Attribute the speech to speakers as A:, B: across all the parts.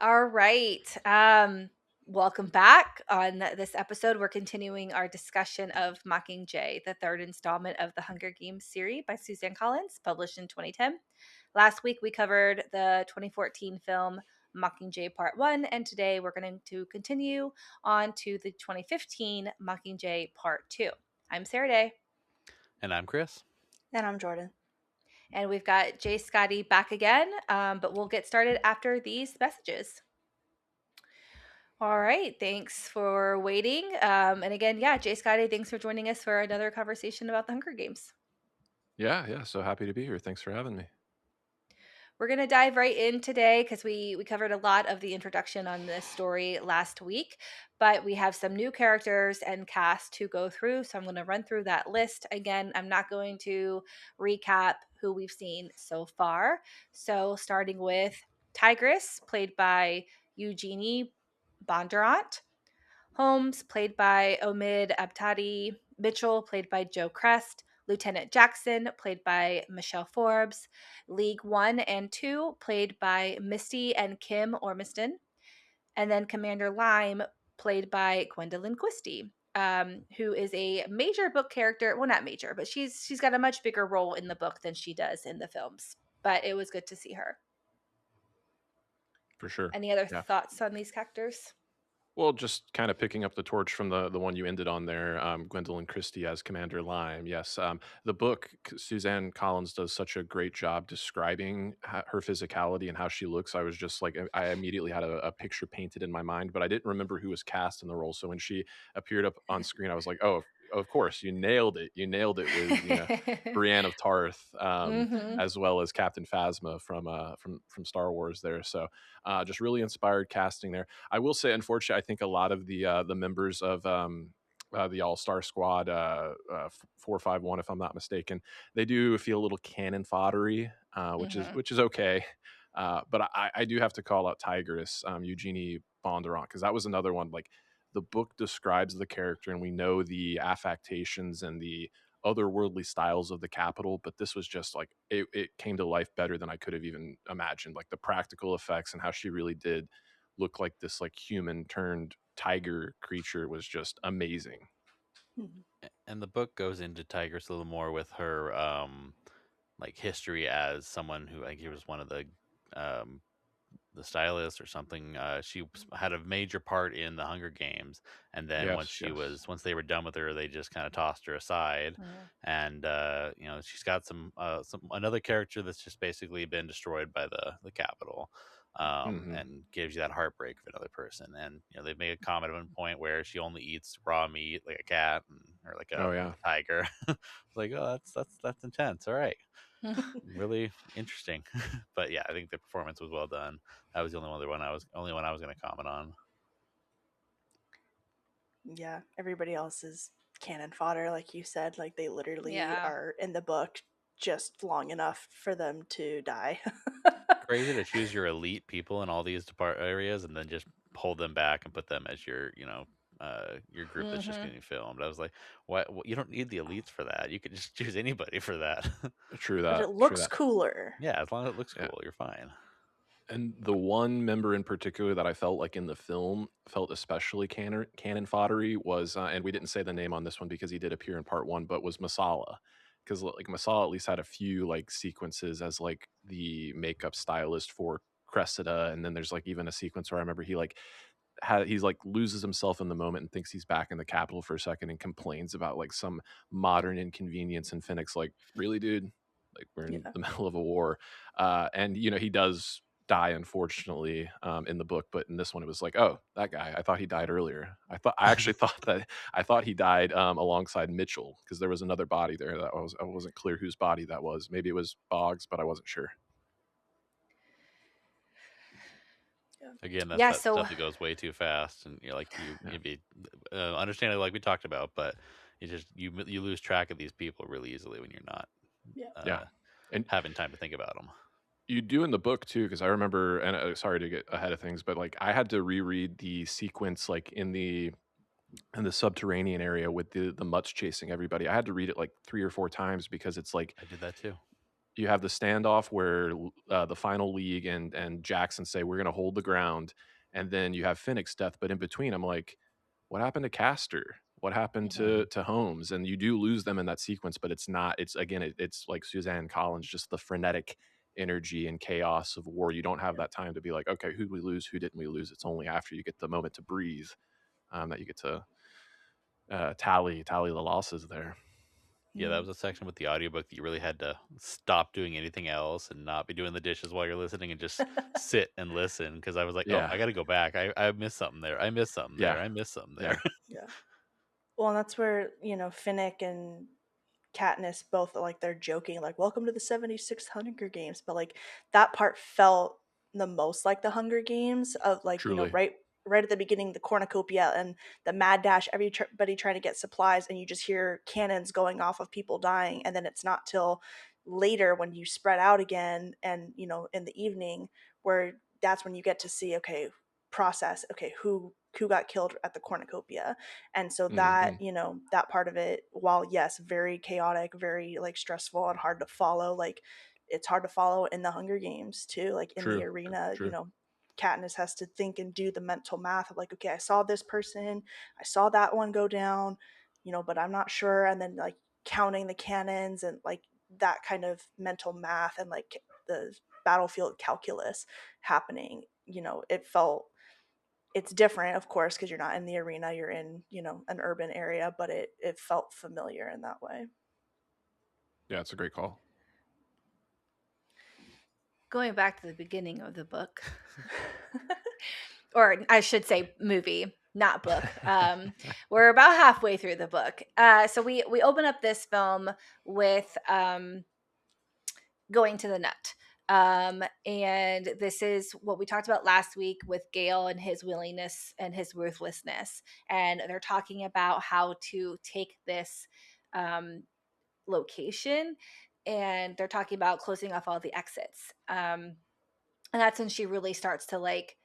A: All right. Welcome back. On this episode, we're continuing our discussion of Mockingjay, the third installment of the Hunger Games series by Suzanne Collins, published in 2010. Last week, we covered the 2014 film Mockingjay Part 1, and today we're going to continue on to the 2015 Mockingjay Part 2. I'm Sarah-Daye.
B: And I'm Chris.
C: And I'm Jordyn.
A: And we've got Jay Scotty back again, but we'll get started after these messages. All right. Thanks for waiting. And again, Jay Scotty, thanks for joining us for another conversation about the Hunger Games.
D: Yeah. So happy to be here. Thanks for having me.
A: We're going to dive right in today because we covered a lot of the introduction on this story last week, but we have some new characters and cast to go through. So I'm going to run through that list. Again, I'm not going to recap who we've seen so far. So starting with Tigress, played by Eugenie Bondurant. Holmes, played by Omid Abtadi. Mitchell, played by Joe Crest. Lieutenant Jackson, played by Michelle Forbes. League 1 and 2, played by Misty and Kim Ormiston. And then Commander Lime, played by Gwendolyn Christie, who is a major book character. Well, not major, but she's got a much bigger role in the book than she does in the films. But it was good to see her.
D: For sure.
A: Any other
D: Yeah.
A: thoughts on these characters?
D: Well, just kind of picking up the torch from the one you ended on there, Gwendolyn Christie as Commander Lime. Yes, the book, Suzanne Collins does such a great job describing her physicality and how she looks. I was just like, I immediately had a picture painted in my mind, but I didn't remember who was cast in the role. So when she appeared up on screen, I was like, oh, of course, you nailed it. You nailed it with, Brienne of Tarth,
A: Mm-hmm.
D: as well as Captain Phasma from Star Wars there. So just really inspired casting there. I will say, unfortunately, I think a lot of the members of the All Star Squad, 451, if I'm not mistaken, they do feel a little cannon foddery,
A: Mm-hmm.
D: which is okay. But I do have to call out Tigress, Eugenie Bondurant, because that was another one. Like the book describes the character, and we know the affectations and the otherworldly styles of the capital, but this was just like it came to life better than I could have even imagined. Like the practical effects and how she really did look like this like human turned tiger creature was just amazing.
B: And the book goes into Tigress a little more with her like history as someone who I think he was one of um the stylists or something. Had a major part in the Hunger Games, and then
D: Yes.
B: once they were done with her, they just kind of tossed her aside. And she's got some another character that's just basically been destroyed by the Capitol.
D: Hmm.
B: And gives you that heartbreak of another person. And they've made a comment at one point where she only eats raw meat like a cat or like
D: Oh
B: a
D: yeah.
B: tiger. It's like, oh, that's intense. All right, really interesting. But yeah, I think the performance was well done. That was the only one I was going to comment on.
C: Yeah, everybody else is cannon fodder, like you said. Like they literally
A: Yeah.
C: are in the book just long enough for them to die.
B: Crazy to choose your elite people in all these areas and then just hold them back and put them as your group that's just
A: Mm-hmm.
B: getting filmed. I was like, what? You don't need the elites for that. You could just choose anybody for that.
D: True
C: But
D: that.
C: it
D: True
C: looks
D: that.
C: cooler.
B: Yeah, as long as it looks
D: Yeah.
B: cool, you're fine.
D: And the one member in particular that I felt like in the film felt especially cannon foddery was, and we didn't say the name on this one because he did appear in part one, but was Masala. Because like Masala at least had a few like sequences as like the makeup stylist for Cressida, and then there's like even a sequence where I remember he's like loses himself in the moment and thinks he's back in the capital for a second and complains about like some modern inconvenience in Phoenix. Like, really, dude? Like we're in
C: Yeah.
D: the middle of a war, and he does die unfortunately in the book, but in this one it was like, oh, that guy, I thought he died earlier. I actually thought he died alongside Mitchell, because there was another body there that I wasn't clear whose body that was. Maybe it was Boggs, but I wasn't sure.
B: Again, that's
A: Yeah.
B: that
A: So
B: stuff that goes way too fast, and you're like you be understandably like we talked about, but you lose track of these people really easily when you're not
C: Yeah.
D: Yeah.
B: uh,
D: And
B: having time to think about them.
D: you do in the book too, because I remember, and sorry to get ahead of things, but like I had to reread the sequence like in the subterranean area with the mutts chasing everybody. I had to read it like 3 or 4 times because it's like
B: I did that too.
D: you have the standoff where the final league and Jackson say we're going to hold the ground, and then you have Finnick's death. But in between, I'm like, what happened to Castor? What happened
A: Mhm.
D: to Holmes? And you do lose them in that sequence, but it's not. It's again, it's like Suzanne Collins, just the frenetic energy and chaos of war. You don't have that time to be like, okay, who did we lose? Who didn't we lose? It's only after you get the moment to breathe that you get to tally the losses there.
B: Yeah, that was a section with the audiobook that you really had to stop doing anything else and not be doing the dishes while you're listening and just sit and listen, because I was like, oh,
D: Yeah,
B: I got to go back. I missed something there. I missed something
D: yeah,
B: there. I missed something
D: yeah.
B: there.
C: Yeah. Well, and that's where, Finnick and Katniss both like they're joking like welcome to the 76th Hunger Games, but like that part felt the most like the Hunger Games of like,
D: Truly.
C: right at the beginning, the cornucopia and the mad dash, everybody trying to get supplies, and you just hear cannons going off of people dying, and then it's not till later when you spread out again and in the evening where that's when you get to see, okay, process, okay, who got killed at the cornucopia. And so that,
D: Hmm.
C: that part of it, while yes, very chaotic, very like stressful and hard to follow, like it's hard to follow in the Hunger Games too, like in the
D: True,
C: arena,
D: true.
C: Katniss has to think and do the mental math of like, okay, I saw this person, I saw that one go down, but I'm not sure. And then like counting the cannons and like that kind of mental math and like the battlefield calculus happening, it felt, it's different, of course, because you're not in the arena, you're in, an urban area, but it felt familiar in that way.
D: Yeah, it's a great call.
A: Going back to the beginning of the book, or I should say movie, not book. We're about halfway through the book. So we open up this film with going to the nut. And this is what we talked about last week with Gale and his willingness and his ruthlessness. And they're talking about how to take this location, and they're talking about closing off all the exits. And that's when she really starts to like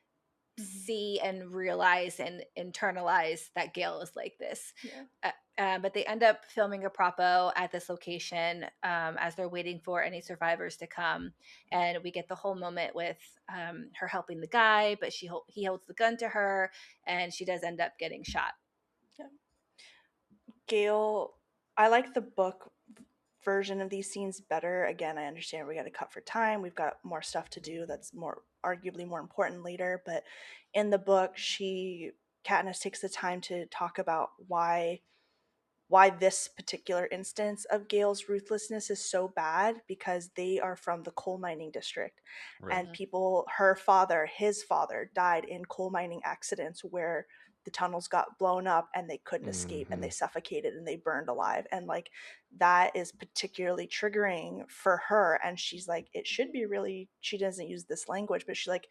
A: see and realize and internalize that Gale is like this.
C: Yeah.
A: But they end up filming a propo at this location as they're waiting for any survivors to come, and we get the whole moment with her helping the guy, but he holds the gun to her, and she does end up getting shot.
C: Yeah. Gale, I like the book version of these scenes better. Again, I understand we got to cut for time. We've got more stuff to do that's more arguably more important later. But in the book, Katniss takes the time to talk about why this particular instance of Gale's ruthlessness is so bad, because they are from the coal mining district,
B: Right.
C: and people, her father, his father died in coal mining accidents where the tunnels got blown up and they couldn't escape and they suffocated and they burned alive, and like that is particularly triggering for her. And she's like, it should be really, she doesn't use this language, but she's like,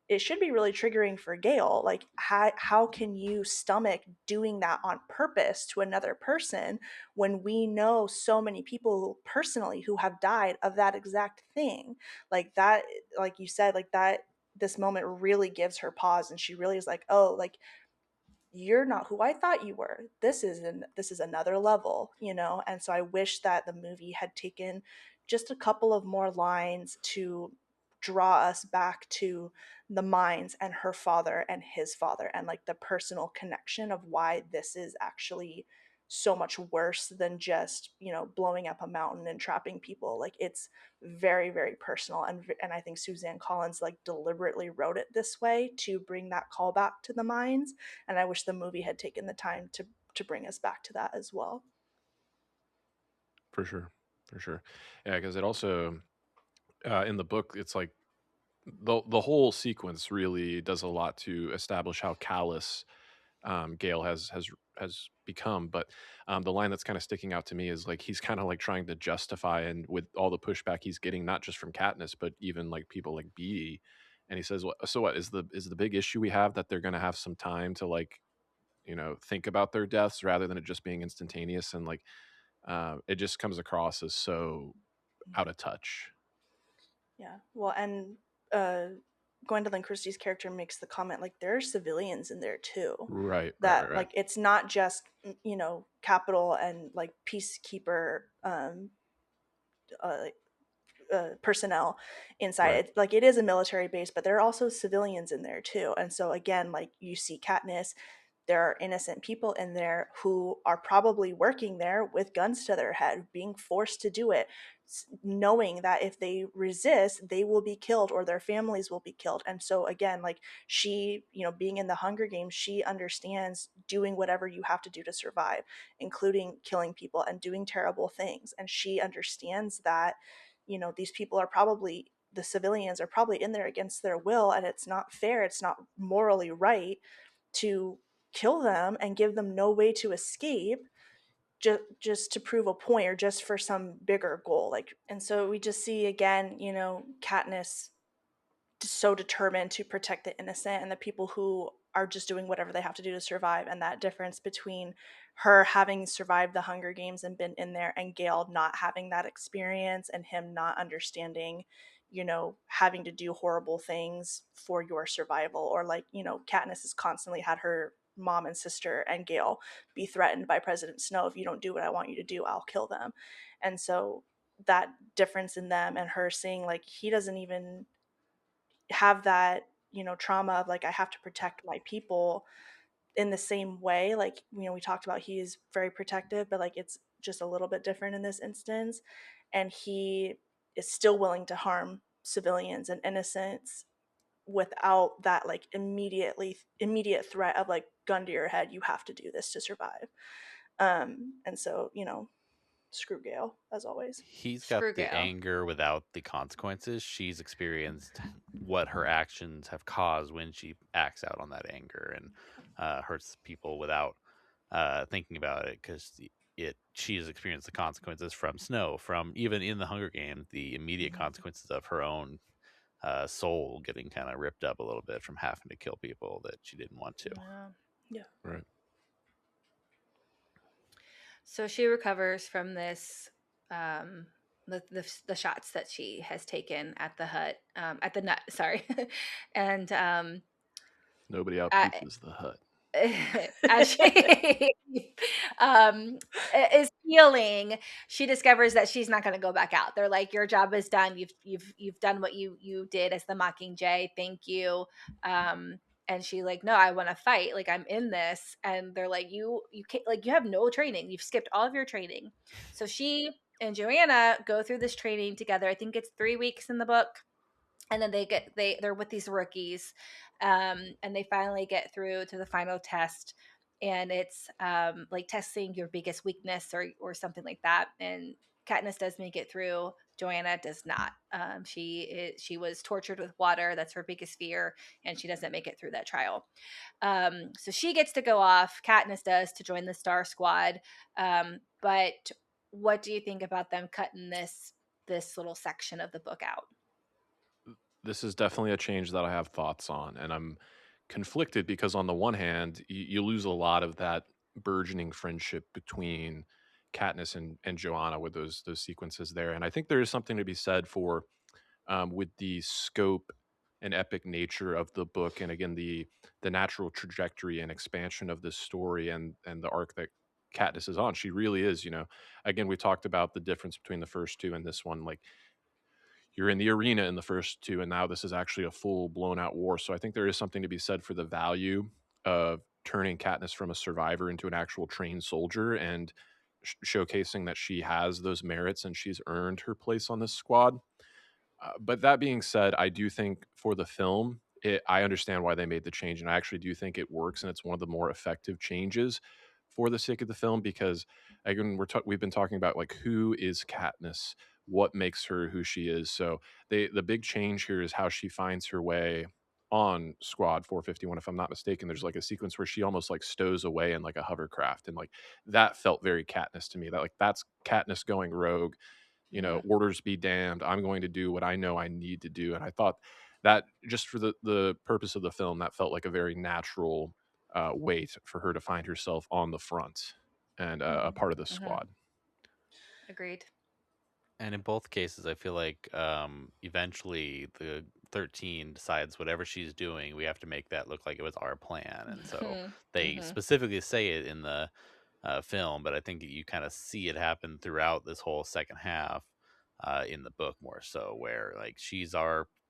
C: it should be really triggering for Gale. Like, how can you stomach doing that on purpose to another person when we know so many people personally who have died of that exact thing? Like that, like you said, like that, this moment really gives her pause, and she really is like, oh, like you're not who I thought you were. This is another level, And so I wish that the movie had taken just a couple of more lines to draw us back to the mines and her father and his father, and like the personal connection of why this is actually so much worse than just, blowing up a mountain and trapping people. Like it's very, very personal, and I think Suzanne Collins like deliberately wrote it this way to bring that call back to the mines, and I wish the movie had taken the time to bring us back to that as well.
D: For sure, for sure. Yeah, because it also in the book, it's like the whole sequence really does a lot to establish how callous Gale has become. But the line that's kind of sticking out to me is like he's kind of like trying to justify, and with all the pushback he's getting, not just from Katniss, but even like people like Beatty. And he says, So what is the big issue we have that they're going to have some time to like think about their deaths rather than it just being instantaneous, and like it just comes across as so out of touch.
C: Yeah. Well, and uh Gwendolyn Christie's character makes the comment like there are civilians in there too.
D: Right, right, right,
C: That
D: right.
C: like it's not just capital and like peacekeeper personnel inside
D: Right.
C: it. Like, it is a military base, but there are also civilians in there too. And so again, like, you see Katniss, there are innocent people in there who are probably working there with guns to their head, being forced to do it, knowing that if they resist, they will be killed or their families will be killed. And so again, like, she, being in the Hunger Games, she understands doing whatever you have to do to survive, including killing people and doing terrible things. And she understands that, these people are probably, the civilians are probably in there against their will, and it's not fair, it's not morally right to kill them and give them no way to escape, just to prove a point or just for some bigger goal. Like, and so we just see again, Katniss so determined to protect the innocent and the people who are just doing whatever they have to do to survive. And that difference between her having survived the Hunger Games and been in there, and Gale not having that experience, and him not understanding, having to do horrible things for your survival. Or like, Katniss has constantly had her mom and sister and Gale be threatened by President Snow: if you don't do what I want you to do, I'll kill them. And so that difference in them, and her seeing like he doesn't even have that, trauma of like, I have to protect my people in the same way. Like, we talked about, he is very protective, but like, it's just a little bit different in this instance. And he is still willing to harm civilians and innocents without that like immediate threat of like, gun to your head, you have to do this to survive. And so, screw Gale, as always.
B: He's got
A: Screw
B: the
A: Gale.
B: anger without the consequences. She's experienced what her actions have caused when she acts out on that anger and hurts people without thinking about it, because she has experienced the consequences from Snow, from even in the Hunger Games, the immediate consequences of her own soul getting kind of ripped up a little bit from having to kill people that she didn't want to.
C: Yeah.
D: Right.
A: So she recovers from this, the shots that she has taken at the hut, at the nut. Sorry, and
D: Nobody
A: I,
D: outpeaches the hut.
A: as she um, is healing, she discovers that she's not going to go back out. They're like, "Your job is done. You've done what you did as the Mockingjay. Thank you." And she like, "No, I want to fight. Like, I'm in this." And they're like, "You can't. Like, you have no training. You've skipped all of your training." So she and Joanna go through this training together. I think it's 3 weeks in the book, and then they're with these rookies, and they finally get through to the final test, and it's like testing your biggest weakness or something like that. And Katniss does make it through. Joanna does not. She was tortured with water. That's her biggest fear, and she doesn't make it through that trial. So she gets to go off. Katniss does, to join the Star Squad. But what do you think about them cutting this little section of the book out?
D: This is definitely a change that I have thoughts on, and I'm conflicted because on the one hand, you lose a lot of that burgeoning friendship between Katniss and Joanna with those sequences there, and I think there is something to be said for with the scope and epic nature of the book, and again the natural trajectory and expansion of this story and the arc that Katniss is on. She really is, again, we talked about the difference between the first two and this one. Like, you're in the arena in the first two, and now this is actually a full blown out war. So I think there is something to be said for the value of turning Katniss from a survivor into an actual trained soldier, and showcasing that she has those merits and she's earned her place on this squad. But that being said, I do think for the film, I understand why they made the change, and I actually do think it works, and it's one of the more effective changes for the sake of the film. Because again, we've been talking about like, who is Katniss, what makes her who she is. So the big change here is how she finds her way on Squad 451. If I'm not mistaken, there's like a sequence where she almost like stows away in like a hovercraft, and like that felt very Katniss to me. That, like, that's Katniss going rogue.
A: Yeah.
D: Orders be damned, I'm going to do what I know I need to do. And I thought that, just for the purpose of the film, that felt like a very natural way for her to find herself on the front and a
A: Mhm.
D: part of the
A: Mhm.
D: squad.
A: Agreed.
B: And in both cases, I feel like eventually the 13 decides whatever she's doing, we have to make that look like it was our plan. And so they
A: Mhm.
B: specifically say it in the film, but I think you kind of see it happen throughout this whole second half. in the book more so, where like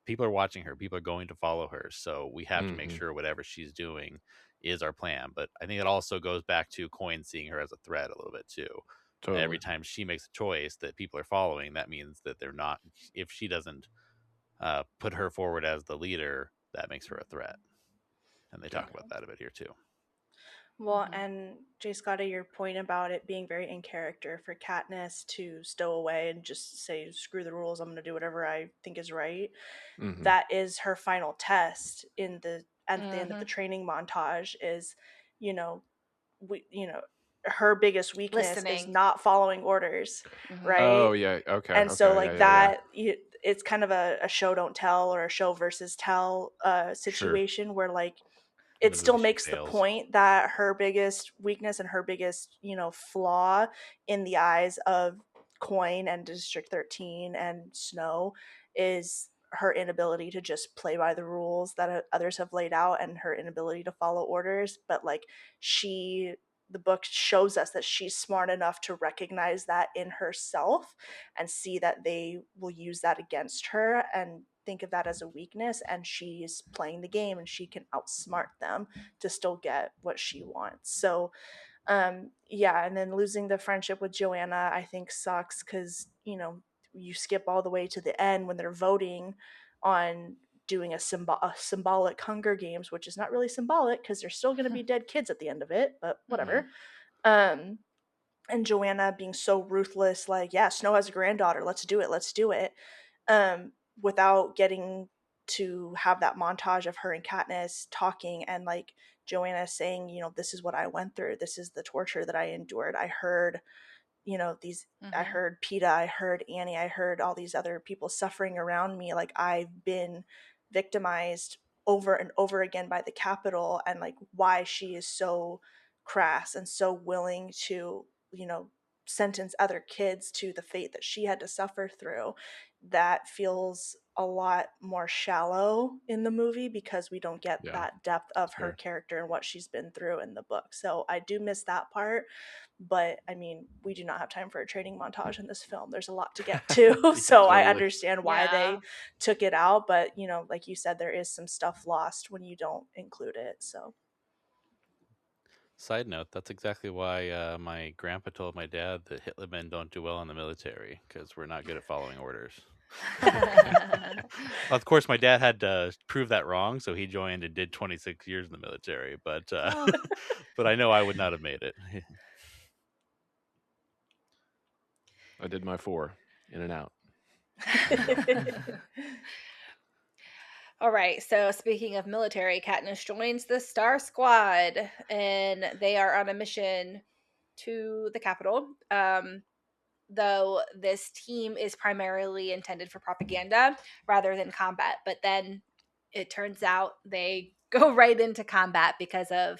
B: people are watching her, people are going to follow her, so we have to make
D: Mm-hmm.
B: sure whatever she's doing is our plan. But I think it also goes back to Coin seeing her as a threat a little bit too. Every
D: Totally.
B: time she makes a choice that people are following, that means that they're not. If she doesn't put her forward as the leader, that makes her a threat, and they talk
C: Yeah.
B: about that a bit here too.
C: Well, and J. Scotty, your point about it being very in character for Katniss to stow away and just say, screw the rules, I'm going to do whatever I think is right.
D: Mm-hmm.
C: That is her final test at the end of the
A: Mhm.
C: training montage is, you know, her biggest weakness is
A: Listening.
C: not following orders,
A: Mhm.
C: right?
D: Oh yeah. Okay.
C: And so
D: Okay. Yeah.
C: like
D: Yeah. Yeah.
C: it's kind of a show don't tell or a show versus tell
D: Sure.
C: situation where like
B: And
C: it
B: this
C: still
B: is she
C: makes the
B: fails.
C: point that her biggest weakness and her biggest, flaw in the eyes of Coin and District 13 and Snow is her inability to just play by the rules that others have laid out and her inability to follow orders. But like the book shows us that she's smart enough to recognize that in herself and see that they will use that against her and think of that as a weakness, and she's playing the game and she can outsmart them to still get what she wants. So yeah, and then losing the friendship with Joanna I think sucks because you skip all the way to the end when they're voting on doing a symbolic Hunger Games, which is not really symbolic because there's still going to be dead kids at the end of it, but whatever. um and Joanna being so ruthless, like, yeah, Snow has a granddaughter, let's do it, um, without getting to have that montage of her and Katniss talking and like Joanna saying, this is what I went through, this is the torture that I endured. I heard I
A: Mhm.
C: heard PETA, I heard Annie, I heard all these other people suffering around me. Like, I've been victimized over and over again by the Capitol, and like why she is so crass and so willing to, sentence other kids to the fate that she had to suffer through. That feels a lot more shallow in the movie because we don't get
D: Yeah.
C: that depth of her
D: Fair.
C: character and what she's been through in the book. So I do miss that part, but I mean, we do not have time for a training montage in this film. There's a lot to get to.
D: Yeah.
C: So I
D: Totally.
C: understand why
A: Yeah.
C: they took it out, but like you said, there is some stuff lost when you don't include it. So
B: Side note, that's exactly why my grandpa told my dad that Hitler men don't do well in the military because we're not good at following orders. Well, of course, my dad had to prove that wrong, so he joined and did 26 years in the military. But
A: Oh.
B: but I know I would not have made it.
D: I did my 4 in and out.
A: All right. So speaking of military, Katniss joins the Star Squad, and they are on a mission to the capital. Though this team is primarily intended for propaganda rather than combat, but then it turns out they go right into combat because of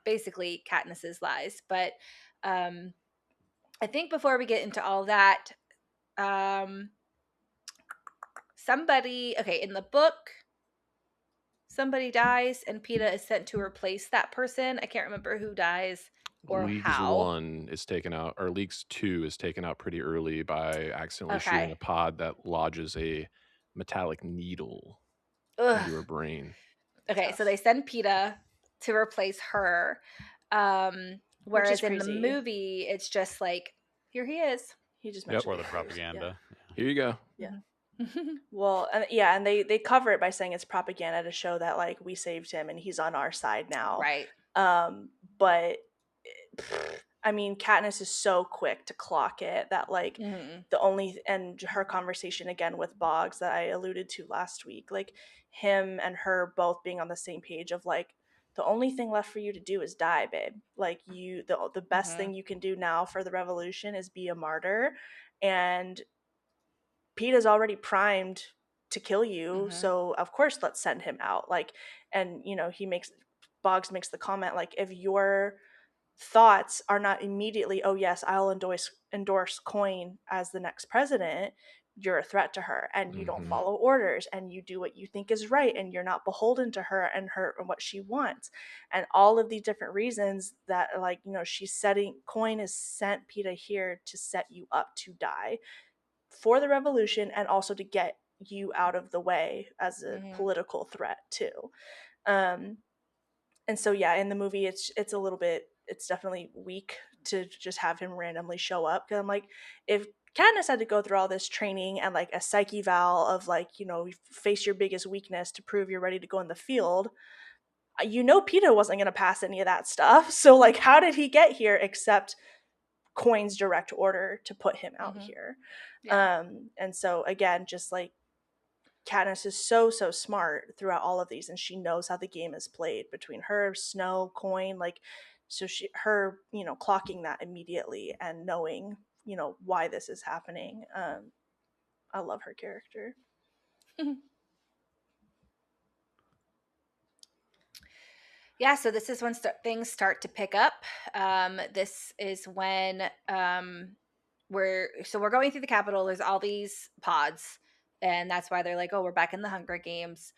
A: basically Katniss's lies. But I think before we get into all that, um, in the book, somebody dies and PETA is sent to replace that person. I can't remember who dies or
D: Leagues
A: how.
D: 1 is taken out, or Leagues 2 is taken out pretty early by accidentally shooting a
A: Okay.
D: pod that lodges a metallic needle
A: Ugh.
D: into her brain.
A: Okay,
C: tough.
A: so they send PETA to replace her.
C: Which is
A: Whereas in the
C: crazy.
A: movie, it's just like, here he is.
C: He just
D: Yep.
C: mentioned
B: For the
C: it first.
B: propaganda.
D: Here you go.
C: Yeah.
A: Mhm.
C: Well, yeah, and they cover it by saying it's propaganda to show that like we saved him and he's on our side now.
A: Right.
C: But I mean, Katniss is so quick to clock it that like
A: Mhm.
C: and her conversation again with Boggs that I alluded to last week, like him and her both being on the same page of like the only thing left for you to do is die, babe. Like the best
A: Mhm.
C: thing you can do now for the revolution is be a martyr, and Peeta's already primed to kill you,
A: Mhm.
C: so of course let's send him out. Like, and Boggs makes the comment like, if your thoughts are not immediately, oh yes, I'll endorse Coin as the next president, you're a threat to her, and you don't
D: Hmm.
C: follow orders, and you do what you think is right, and you're not beholden to her and what she wants, and all of these different reasons that like she's setting Coin is sent Peeta here to set you up to die for the revolution and also to get you out of the way as a
A: Mhm.
C: political threat too. Um, and so yeah, in the movie it's a little bit, it's definitely weak to just have him randomly show up, because I'm like, if Katniss had to go through all this training and like a psyche val of like, you face your biggest weakness to prove you're ready to go in the field, Peeta wasn't going to pass any of that stuff. So like, how did he get here except Coin's direct order to put him out
A: Mhm.
C: here?
A: Yeah.
C: And so again, just like, Katniss is so smart throughout all of these, and she knows how the game is played between her, Snow, Coin, like, so her clocking that immediately and knowing why this is happening. I love her character.
A: Yeah, so this is when things start to pick up. This is when we're going through the Capitol. There's all these pods, and that's why they're like, "Oh, we're back in the Hunger Games."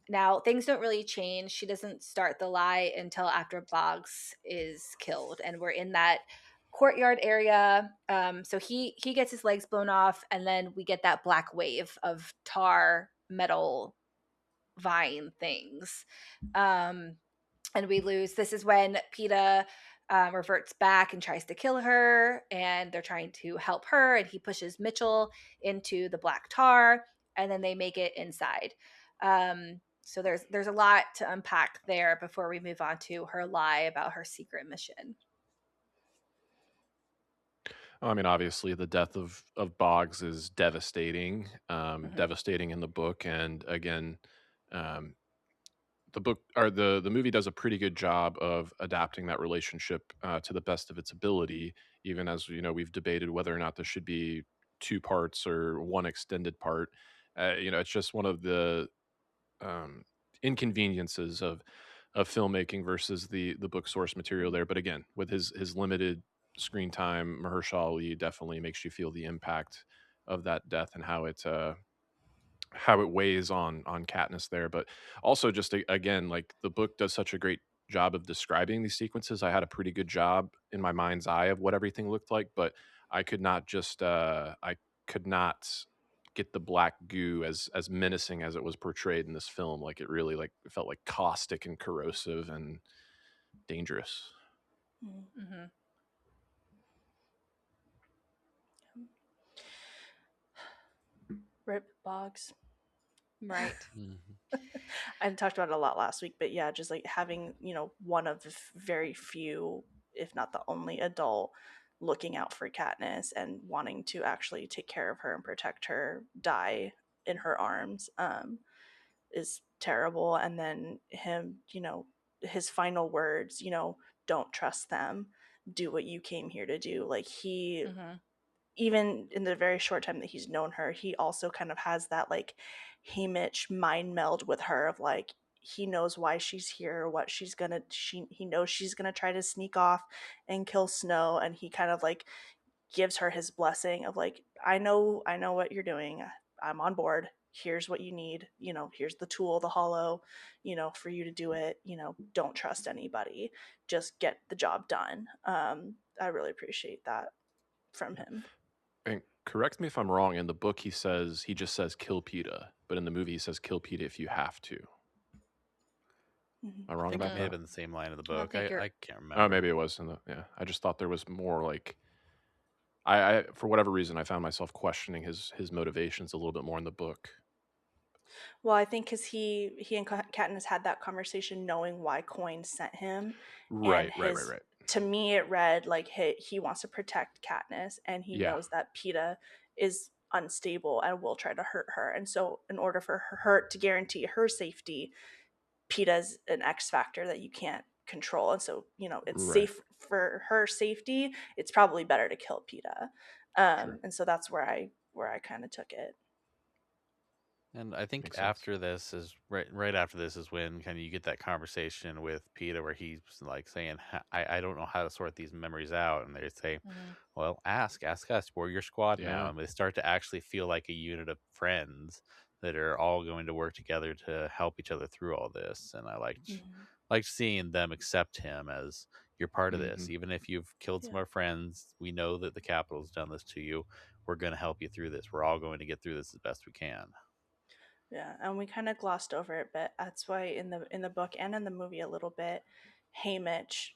A: Now things don't really change. She doesn't start the lie until after Boggs is killed, and we're in that courtyard area. So he gets his legs blown off, and then we get that black wave of tar metal vine things. And we lose. This is when Peeta reverts back and tries to kill her, and they're trying to help her, and he pushes Mitchell into the black tar, and then they make it inside. So there's a lot to unpack there before we move on to her lie about her secret mission.
D: I mean, obviously, the death of Boggs is devastating,
A: Mm-hmm.
D: devastating in the book, and again, um, the book or the movie does a pretty good job of adapting that relationship to the best of its ability. Even as we've debated whether or not there should be two parts or one extended part. It's just one of the um, inconveniences of filmmaking versus the book source material there. But again, with his limited screen time, Mahershala Ali definitely makes you feel the impact of that death and how it weighs on Katniss there. But also just again, like the book does such a great job of describing these sequences. I had a pretty good job in my mind's eye of what everything looked like, but I could not just I could not get the black goo as menacing as it was portrayed in this film. Like it really like it felt like caustic and corrosive and dangerous.
A: Mm-hmm.
C: Rip Boggs.
A: Right.
C: I talked about it a lot last week, but yeah, just like having, one of the very few, if not the only adult looking out for Katniss and wanting to actually take care of her and protect her die in her arms is terrible. And then him, his final words, don't trust them, do what you came here to do. Like he,
A: Mm-hmm.
C: even in the very short time that he's known her, he also kind of has that like Haymitch mind meld with her of like, he knows why she's here, what she's gonna he knows she's gonna try to sneak off and kill Snow, and he kind of like gives her his blessing of like, I know what you're doing, I'm on board, here's what you need, here's the tool, the hollow, for you to do it, don't trust anybody, just get the job done. I really appreciate that from him.
D: And correct me if I'm wrong. In the book, he just says kill Peeta, but in the movie, he says kill Peeta if you have to. Am I
B: I
D: wrong
B: think it
D: about
B: may have
D: that?
B: been the same line in the
A: I
B: book.
A: think you're
B: I can't
D: Oh,
B: remember.
D: maybe it was in the yeah. I just thought there was more like I for whatever reason I found myself questioning his motivations a little bit more in the book.
C: Well, I think because he and Katniss had that conversation, knowing why Coin sent him, and his,
D: Right.
C: to me it read like he wants to protect Katniss, and he
D: Yeah,
C: knows that Peeta is unstable and will try to hurt her, and so in order for her to guarantee her safety, Peeta's an X factor that you can't control, and so it's
D: right.
C: safe for her safety. It's probably better to kill Peeta,
D: Sure,
C: and so that's where I kind of took it.
B: And I think
D: makes sense.
B: after this is right after this is when kind of you get that conversation with Peeta where he's like saying, I don't know how to sort these memories out. And they say,
A: mm-hmm.
B: well, ask us. We're your squad now.
D: Yeah,
B: And they start to actually feel like a unit of friends that are all going to work together to help each other through all this. And I
C: Mm-hmm.
B: liked seeing them accept him as you're part of
D: hmm
B: this. Even if you've killed some
C: Yeah.
B: of our friends, we know that the Capitol's done this to you. we're going to help you through this. We're all going to get through this as best we can.
C: Yeah, and we kind of glossed over it, but that's why in the book and in the movie a little bit, Haymitch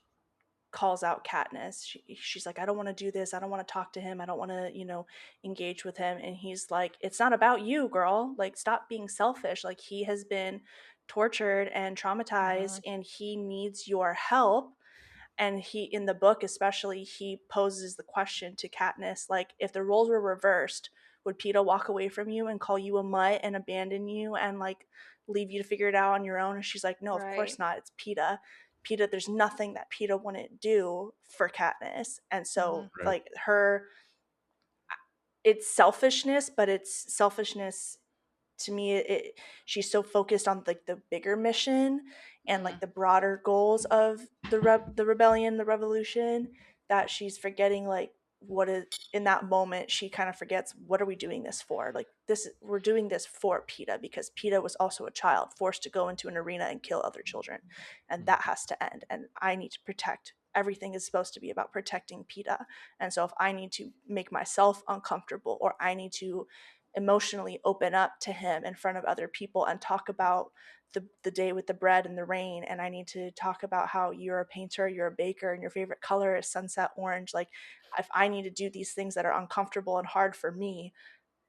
C: calls out Katniss. She's like, I don't want to do this. I don't want to talk to him. I don't want to, engage with him. And he's like, it's not about you, girl. Like, stop being selfish. Like, he has been tortured and traumatized, and he needs your help. And he, in the book especially, he poses the question to Katniss, like, if the roles were reversed, would Peeta walk away from you and call you a mutt and abandon you and like leave you to figure it out on your own? And she's like, no, of course
A: Right.
C: not. It's Peeta. Peeta, there's nothing that Peeta wouldn't do for Katniss. And so
B: Right.
C: like her, it's selfishness, but it's selfishness to me. She's so focused on like the bigger mission and like the broader goals of the rebellion, the revolution, that she's forgetting like what is in that moment. She kind of forgets, what are we doing this for? Like, this, we're doing this for Peeta, because Peeta was also a child forced to go into an arena and kill other children, and that has to end. And I need to protect, everything is supposed to be about protecting Peeta. And so if I need to make myself uncomfortable, or I need to emotionally open up to him in front of other people and talk about the day with the bread and the rain, and I need to talk about how you're a painter, you're a baker, and your favorite color is sunset orange, like, if I need to do these things that are uncomfortable and hard for me,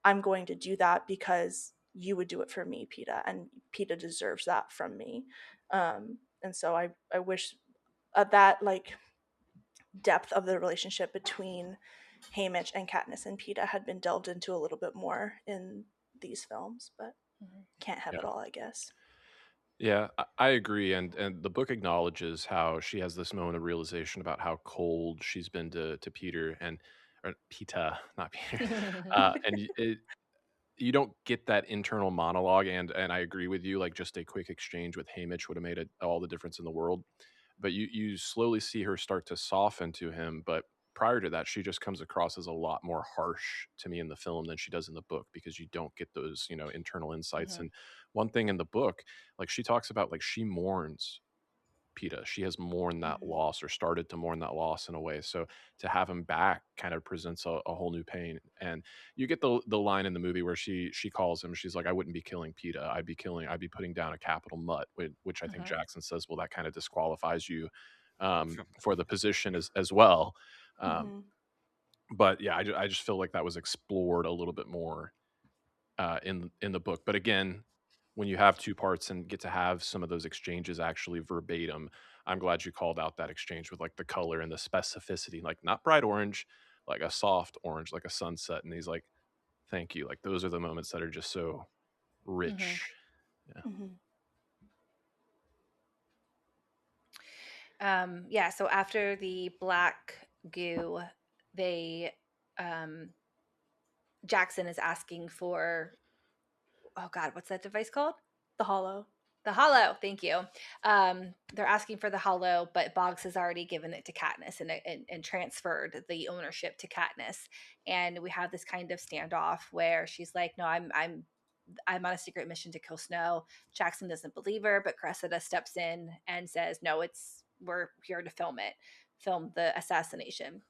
C: I'm going to do that because you would do it for me, Peeta, and Peeta deserves that from me. And so I wish that like depth of the relationship between Haymitch and Katniss and Peeta had been delved into a little bit more in these films, but can't have
D: Yeah.
C: it all, I guess.
D: Yeah, I agree, and the book acknowledges how she has this moment of realization about how cold she's been to Peter and or Peeta, not Peter, and you don't get that internal monologue, and I agree with you. Like, just a quick exchange with Haymitch would have made all the difference in the world. But you slowly see her start to soften to him. But prior to that, she just comes across as a lot more harsh to me in the film than she does in the book, because you don't get those internal insights. And one thing in the book, like, she talks about, like, she mourns Peeta. She has mourned that loss, or started to mourn that loss in a way. So to have him back kind of presents a whole new pain. And you get the line in the movie where she calls him. She's like, "I wouldn't be killing Peeta. I'd be putting down a capital mutt," which I think Jackson says, well, that kind of disqualifies you for the position as well. Um,
C: Mm-hmm.
D: but yeah, I just feel like that was explored a little bit more in the book. But again, when you have two parts and get to have some of those exchanges actually verbatim, I'm glad you called out that exchange with like the color and the specificity, like not bright orange, like a soft orange, like a sunset. And he's like, "Thank you." Like, those are the moments that are just so rich. Yeah.
C: Mm-hmm.
A: Yeah, so after the black goo, they Jackson is asking for, oh god, what's that device called?
C: The Hollow.
A: The hollow. Thank you. They're asking for the hollow, but Boggs has already given it to Katniss and transferred the ownership to Katniss. And we have this kind of standoff where she's like, "No, I'm on a secret mission to kill Snow." Jackson doesn't believe her, but Cressida steps in and says, "No, we're here to film the assassination."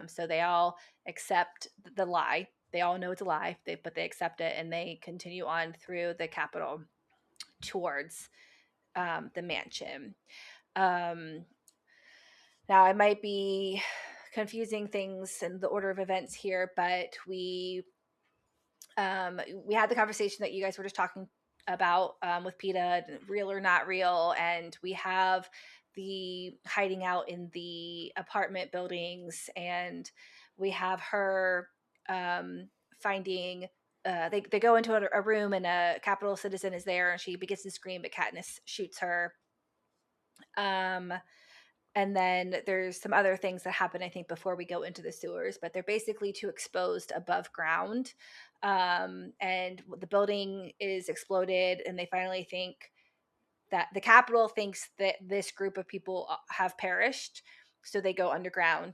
A: So they all accept the lie. They all know it's a lie, but they accept it, and they continue on through the Capitol towards the mansion. Um, Now, I might be confusing things in the order of events here, but we had the conversation that you guys were just talking about with PETA, real or not real, and we have the hiding out in the apartment buildings, and we have her finding. They go into a room and a Capitol citizen is there, and she begins to scream, but Katniss shoots her. Um, and then there's some other things that happen, I think, before we go into the sewers, but they're basically too exposed above ground. And the building is exploded, and they finally think that the Capitol thinks that this group of people have perished. So they go underground.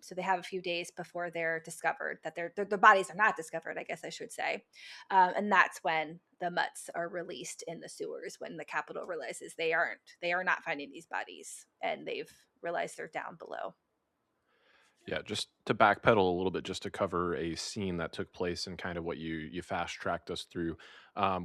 A: So they have a few days before they're discovered, that their bodies are not discovered, I guess I should say. And that's when the mutts are released in the sewers, when the Capitol realizes they are not finding these bodies, and they've realized they're down below.
D: Yeah, just to backpedal a little bit, just to cover a scene that took place and kind of what you fast tracked us through.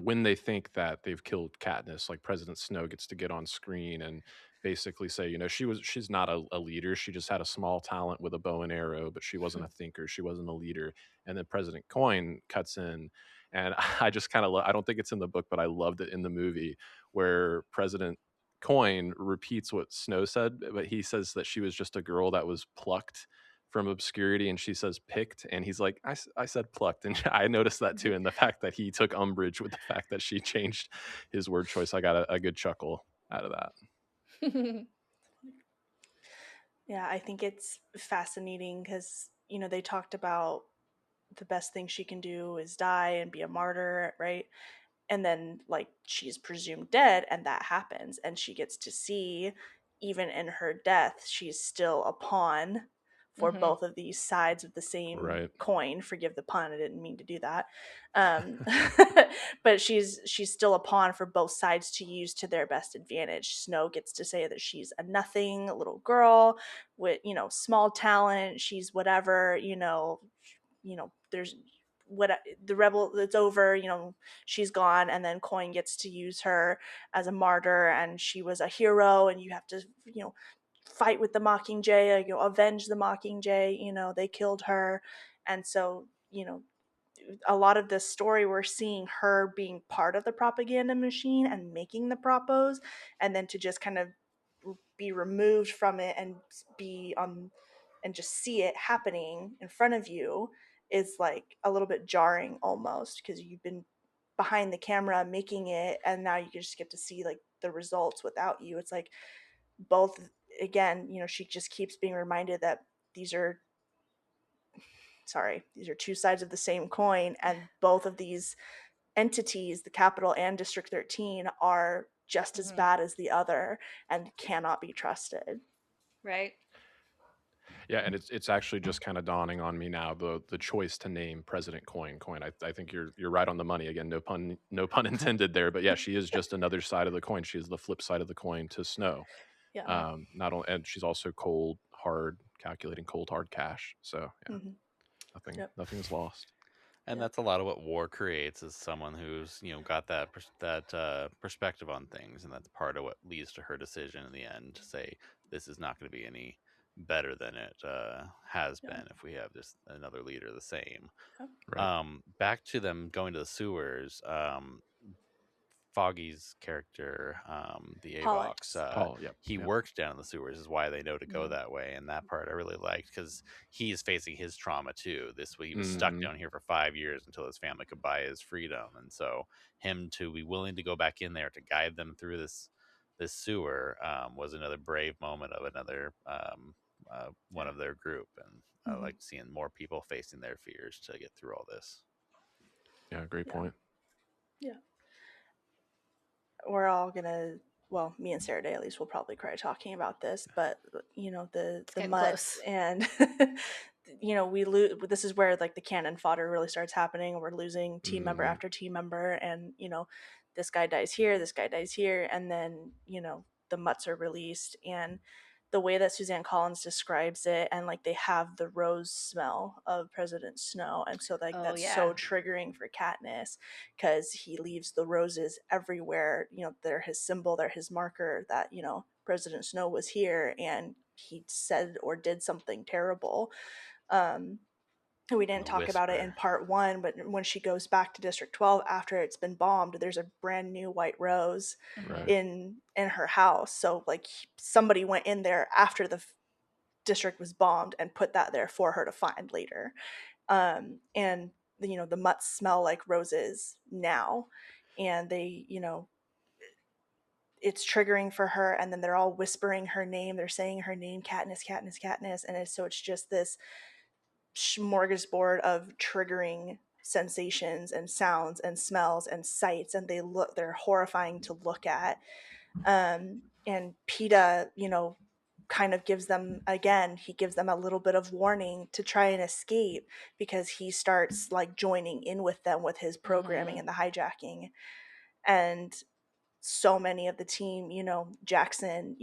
D: When they think that they've killed Katniss, like President Snow gets to get on screen and basically say, she's not a leader. She just had a small talent with a bow and arrow, but she wasn't a thinker. She wasn't a leader. And then President Coin cuts in, and I just kind of I don't think it's in the book, but I loved it in the movie where President Coin repeats what Snow said, but he says that she was just a girl that was plucked from obscurity, and she says picked, and he's like, I said plucked. And I noticed that too, and the fact that he took umbrage with the fact that she changed his word choice. I got a good chuckle out of that.
C: Yeah, I think it's fascinating because, they talked about the best thing she can do is die and be a martyr, right? And then, like, she's presumed dead, and that happens, and she gets to see, even in her death, she's still a pawn for both of these sides of the same
D: Right.
C: coin. Forgive the pun, I didn't mean to do that. But she's still a pawn for both sides to use to their best advantage. Snow gets to say that she's a nothing little girl with, small talent, she's whatever, there's what the rebel that's over, she's gone, and then Coin gets to use her as a martyr, and she was a hero, and you have to, fight with the Mockingjay, avenge the Mockingjay, they killed her. And so, a lot of this story, we're seeing her being part of the propaganda machine and making the propos, and then to just kind of be removed from it and be on and just see it happening in front of you is like a little bit jarring almost, because you've been behind the camera making it, and now you just get to see like the results without you. It's like both, again, she just keeps being reminded that these are two sides of the same coin, and both of these entities, the Capitol and District 13, are just as bad as the other and cannot be trusted.
A: Right.
D: Yeah, and it's actually just kind of dawning on me now, the choice to name President Coin. I think you're right on the money again. No pun intended there. But yeah, she is just another side of the coin. She is the flip side of the coin to Snow.
C: Yeah.
D: Not only, and she's also cold hard, calculating cold hard cash. So yeah,
C: Yep.
D: nothing is lost.
B: And
C: Yep.
B: that's a lot of what war creates, is someone who's got that perspective on things, and that's part of what leads to her decision in the end to say this is not going to be any better than it has
C: Yep.
B: been if we have just another leader the same.
C: Yep.
D: Right.
B: Back to them going to the sewers. Foggy's character, the Avox,
C: Pollux.
D: Paul. Yep.
B: he
D: Yep.
B: works down in the sewers, is why they know to go
C: Mhm.
B: that way. And that part I really liked, because he's facing his trauma too. This way, he was stuck
D: Mhm.
B: down here for 5 years until his family could buy his freedom. And so, him to be willing to go back in there to guide them through this sewer was another brave moment of another one of their group. And I
C: Mhm.
B: like seeing more people facing their fears to get through all this.
D: Yeah. Great
C: Yeah.
D: point.
C: Yeah. We're all gonna, well, me and Sarah-Daye at least will probably cry talking about this, but the
A: It's getting
C: mutts
A: close.
C: and we lose. This is where like the cannon fodder really starts happening. We're losing team member
D: Mhm.
C: after team member, and this guy dies here, this guy dies here, and then the mutts are released. And the way that Suzanne Collins describes it, and like they have the rose smell of President Snow, and so like
A: Oh
C: that's
A: yeah.
C: so triggering for Katniss, because he leaves the roses everywhere. They're his symbol, they're his marker that President Snow was here and he said or did something terrible. um we
B: And
C: didn't
B: the
C: talk about it
B: whisper.
C: in part one, but when she goes back to District 12 after it's been bombed, there's a brand new white rose
A: Mm-hmm.
D: Right.
C: in her house. So like somebody went in there after the district was bombed and put that there for her to find later. And the mutts smell like roses now, and they it's triggering for her, and then they're all whispering her name, they're saying her name, Katniss, Katniss, Katniss, and so it's just this smorgasbord of triggering sensations and sounds and smells and sights, and they're horrifying to look at. And PETA, kind of gives them, again, he gives them a little bit of warning to try and escape, because he starts like joining in with them with his programming
A: Mm-hmm.
C: and the hijacking. And so many of the team, Jackson,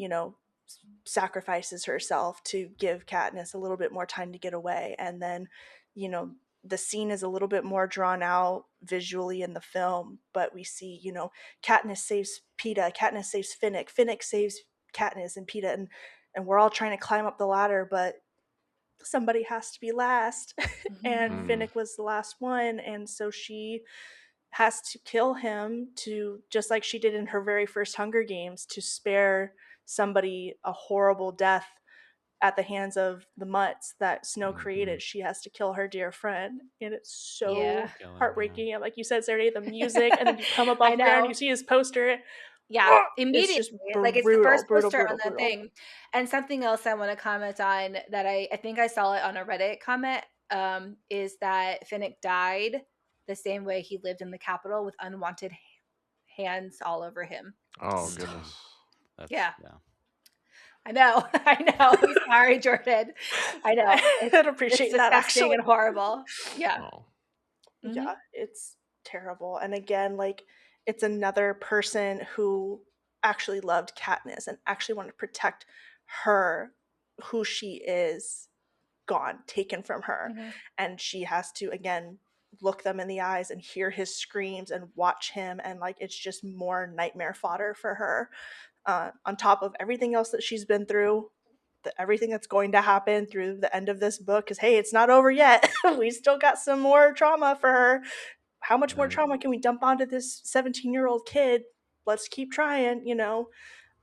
C: sacrifices herself to give Katniss a little bit more time to get away. And then, you know, the scene is a little bit more drawn out visually in the film, but we see, you know, Katniss saves Peeta, Katniss saves Finnick, Finnick saves Katniss and Peeta, and we're all trying to climb up the ladder, but somebody has to be last. And Finnick was the last one, and so she has to kill him, to just like she did in her very first Hunger Games, to spare somebody a horrible death at the hands of the mutts that Snow created. She has to kill her dear friend, and it's so
A: Yeah.
C: heartbreaking. And like you said, Sarah-Daye, the music, and then you come up
A: I
C: off the ground,
A: know.
C: you see his poster.
A: Yeah,
C: It's
A: immediately.
C: just
A: Like, it's the
C: brutal,
A: first
C: brutal,
A: poster on
C: brutal,
A: the
C: brutal.
A: thing. And something else I want to comment on that I think I saw it on a Reddit comment, is that Finnick died the same way he lived in the Capitol, with unwanted hands all over him.
D: Oh goodness.
B: That's
A: Yeah.
B: yeah.
A: I know. I know. Sorry, Jordyn. I know.
C: I'd
A: It's
C: appreciate that,
A: disgusting
C: actually.
A: and horrible. Yeah.
D: Oh.
C: Yeah, it's terrible. And again, like, it's another person who actually loved Katniss and actually wanted to protect her, who she is, gone, taken from her. And she has to, again, look them in the eyes and hear his screams and watch him. And like, it's just more nightmare fodder for her, on top of everything else that she's been through, everything that's going to happen through the end of this book. Because hey, it's not over yet. We still got some more trauma for her. How much more
B: Right.
C: trauma can we dump onto this 17-year-old kid? Let's keep trying, you know.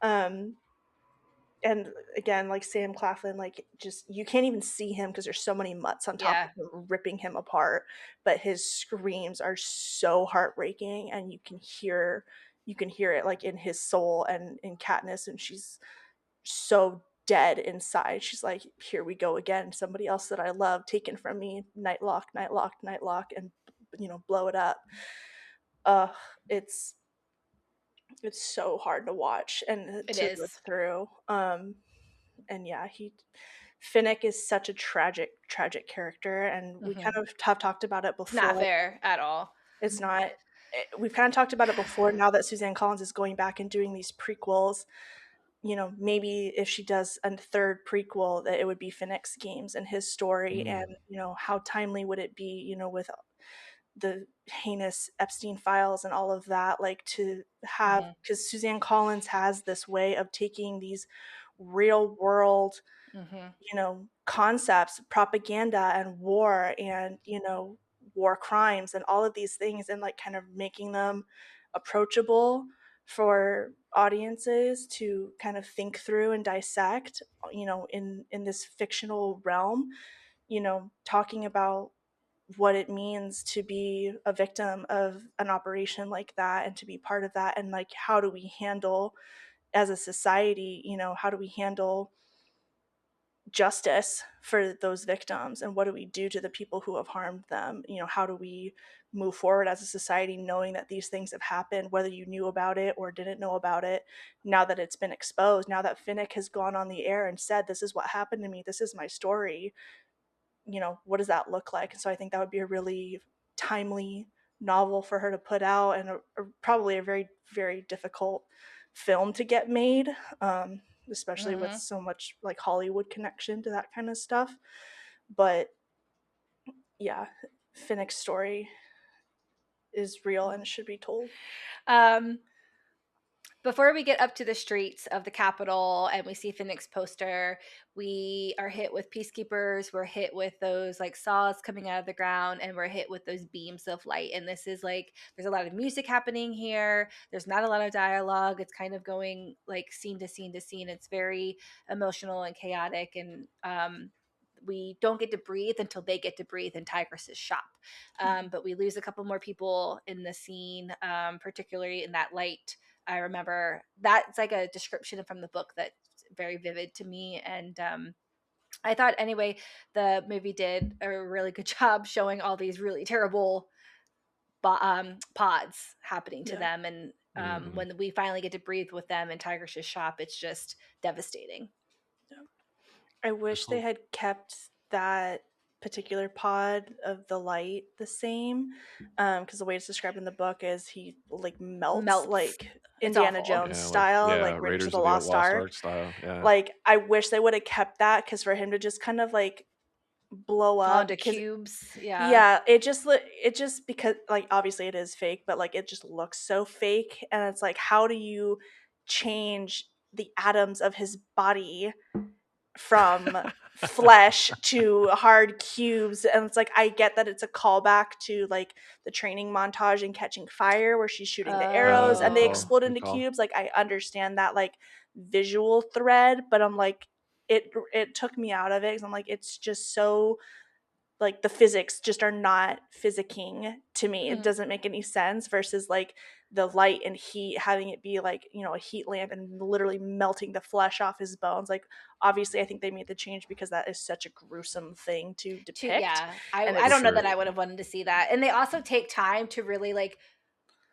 C: And again, like Sam Claflin, like, just, you can't even see him because there's so many mutts on top of him ripping him apart. But his screams are so heartbreaking, and you can hear it like in his soul and in Katniss, and she's so dead inside. She's like, here we go again, somebody else that I love taken from me, Nightlock, Nightlock, Nightlock, and, you know, blow it up. It's so hard to watch and
A: It
C: to live
A: is.
C: through. And yeah, Finnick is such a tragic character, and we kind of have talked about it
A: It's not
C: before.
A: fair at all.
C: It's not. We've kind of talked about it before. Now that Suzanne Collins is going back and doing these prequels, you know, maybe if she does a third prequel, that it would be Finnick's games and his story, and, you know, how timely would it be, you know, with the heinous Epstein files and all of that, like, to have, because Suzanne Collins has this way of taking these real world, you know, concepts, propaganda and war, and, you know, war crimes and all of these things, and like kind of making them approachable for audiences to kind of think through and dissect, you know, in this fictional realm, you know, talking about what it means to be a victim of an operation like that and to be part of that, and like, how do we handle as a society, you know, how do we handle justice for those victims, and what do we do to the people who have harmed them, you know, how do we move forward as a society knowing that these things have happened, whether you knew about it or didn't know about it. Now that it's been exposed, now that Finnick has gone on the air and said, this is what happened to me, this is my story, you know, what does that look like? And so I think that would be a really timely novel for her to put out, and probably a very, very difficult film to get made, especially with so much like Hollywood connection to that kind of stuff. But yeah, Finnick's story is real and should be told.
A: Before we get up to the streets of the Capitol and we see Finnick's poster, we are hit with peacekeepers. We're hit with those like saws coming out of the ground, and we're hit with those beams of light. And this is like, there's a lot of music happening here. There's not a lot of dialogue. It's kind of going like scene to scene to scene. It's very emotional and chaotic. And we don't get to breathe until they get to breathe in Tigress's shop. But we lose a couple more people in the scene, particularly in that light. I remember that's like a description from the book that's very vivid to me. And I thought, anyway, the movie did a really good job showing all these really terrible pods happening to them. And when we finally get to breathe with them in Tigress's shop, it's just devastating.
C: I wish they had kept that particular pod of the light the same, because the way it's described in the book is he like melts
A: Melts.
C: like
A: It's
C: Indiana
A: awful.
C: Jones
D: Yeah,
C: style, like Raiders of
D: Raiders
C: the
D: of the
C: Lost
D: Lost
C: Ark.
D: Ark style. Yeah.
C: Like I wish they would have kept that, because for him to just kind of like blow
A: Fall
C: up,
A: into
C: because
A: cubes. Yeah.
C: yeah, it just because like obviously it is fake, but like it just looks so fake, and it's like how do you change the atoms of his body from flesh to hard cubes? And it's like I get that it's a callback to like the training montage in Catching Fire where she's shooting the arrows and
D: Good
C: they
A: Oh.
D: call.
C: explode
D: Good
C: into
D: call.
C: cubes. Like I understand that like visual thread, but I'm like it took me out of it because I'm like it's just so like the physics just are not physicking to me. It
A: Mm.
C: doesn't make any sense versus like the light and heat having it be like, you know, a heat lamp and literally melting the flesh off his bones. Like obviously I think they made the change because that is such a gruesome thing to depict.
A: Yeah. I
C: And
A: I
D: For
A: don't
C: it's
A: know that
D: sure.
A: I would have wanted to see that. And they also take time to really like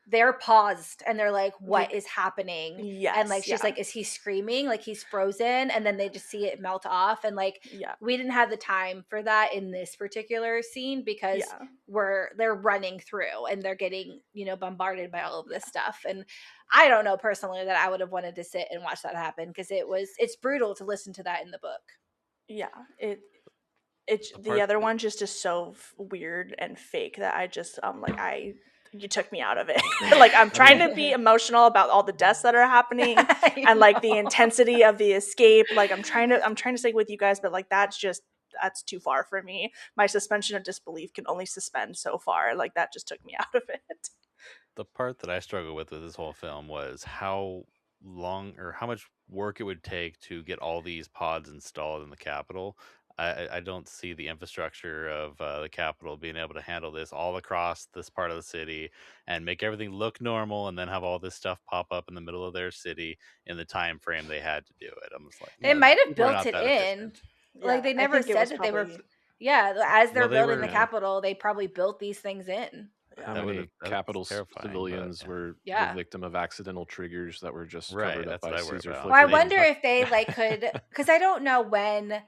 A: they're paused and they're like, what
C: like
A: is happening? And like
C: yes,
A: she's
C: yeah.
A: like, is he screaming? Like he's frozen, and then they just see it melt off. And like
C: Yeah.
A: we didn't have the time for that in this particular scene because
C: Yeah.
A: they're running through and they're getting, you know, bombarded by all of this stuff. And I don't know personally that I would have wanted to sit and watch that happen because it's brutal to listen to that in the book.
C: Yeah.
B: The
C: The
B: part
C: other
B: that
C: one just is so weird and fake that I just like I you took me out of it. Like I'm
B: I
C: trying
B: mean,
C: to be emotional about all the deaths that are happening
A: I
C: and like the
A: know.
C: intensity of the escape. Like I'm trying to stay with you guys, but like that's too far for me. My suspension of disbelief can only suspend so far. Like that just took me out of it.
B: the part that I struggled with this whole film was how long or how much work it would take to get all these pods installed in the Capitol. I don't see the infrastructure of the Capitol being able to handle this all across this part of the city and make everything look normal, and then have all this stuff pop up in the middle of their city in the time frame they had to do it. I'm just like,
A: They
B: yeah,
A: might have
B: people are
A: built
B: not
A: it
B: that
A: in.
B: efficient.
A: Like
C: Yeah,
A: they
C: I
A: never
C: think it
A: said
C: was
A: that they were.
C: probably
A: Yeah, as they're
B: Well, they
A: building the
B: were.
D: Yeah.
A: Capitol, they probably built these things in.
C: yeah.
D: How
B: That would have
D: many
B: that's
D: Capitol
B: terrifying, but
D: civilians
B: yeah.
D: were the
A: Yeah.
D: victim of accidental triggers that were just
B: Right,
D: covered up
B: that's what
D: by
B: I worry
D: Caesar
B: about.
A: Well, I
B: They
A: wonder
D: flickering?
B: tuck.
A: if they like could, because I don't know when.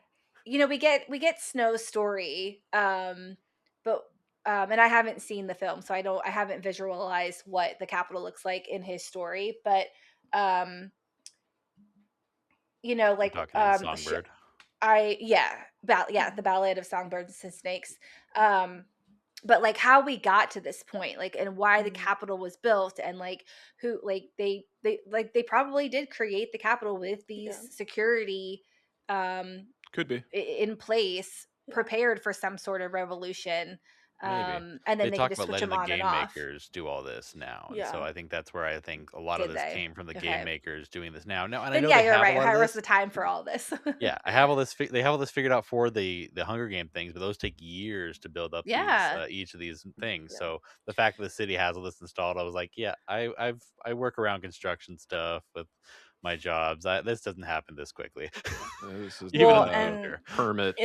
A: You know, we get Snow's story, but and I haven't seen the film, so I haven't visualized what the Capitol looks like in his story, but um, you know,
B: You're
A: like
B: talking in Songbird.
A: the Ballad of Songbirds and Snakes. Um, but like how we got to this point, like and why the
C: Mhm.
A: Capitol was built, and like who like they probably did create the Capitol with these
C: Yeah.
A: security
D: Could be.
A: in place,
C: Yeah.
A: prepared for some sort of revolution,
B: Maybe.
A: and then
B: They
A: they could
B: talk
A: just
B: about
A: switch
B: letting
A: them
B: the
A: on and
B: game
A: off.
B: makers do all this now, and so
C: Yeah.
B: I think that's where I think a lot of
A: Did
B: this
A: they?
B: came from the game
A: Okay.
B: makers doing this now. Now, and I
A: Then
B: know
A: yeah,
B: they
A: you're
B: have a
A: right.
B: lot of
A: Where's
B: this.
A: the time for all this?
B: Yeah, I have all this. They have all this figured out for the Hunger Game things, but those take years to build up these
A: Yeah.
B: each of these things.
C: Yeah.
B: So the fact that the city has all this installed, I was like, yeah, I work around construction stuff with my jobs. This doesn't happen this quickly,
D: This is
B: even
D: not
B: in
C: Well,
B: the
D: a
C: and
B: future.
D: permit.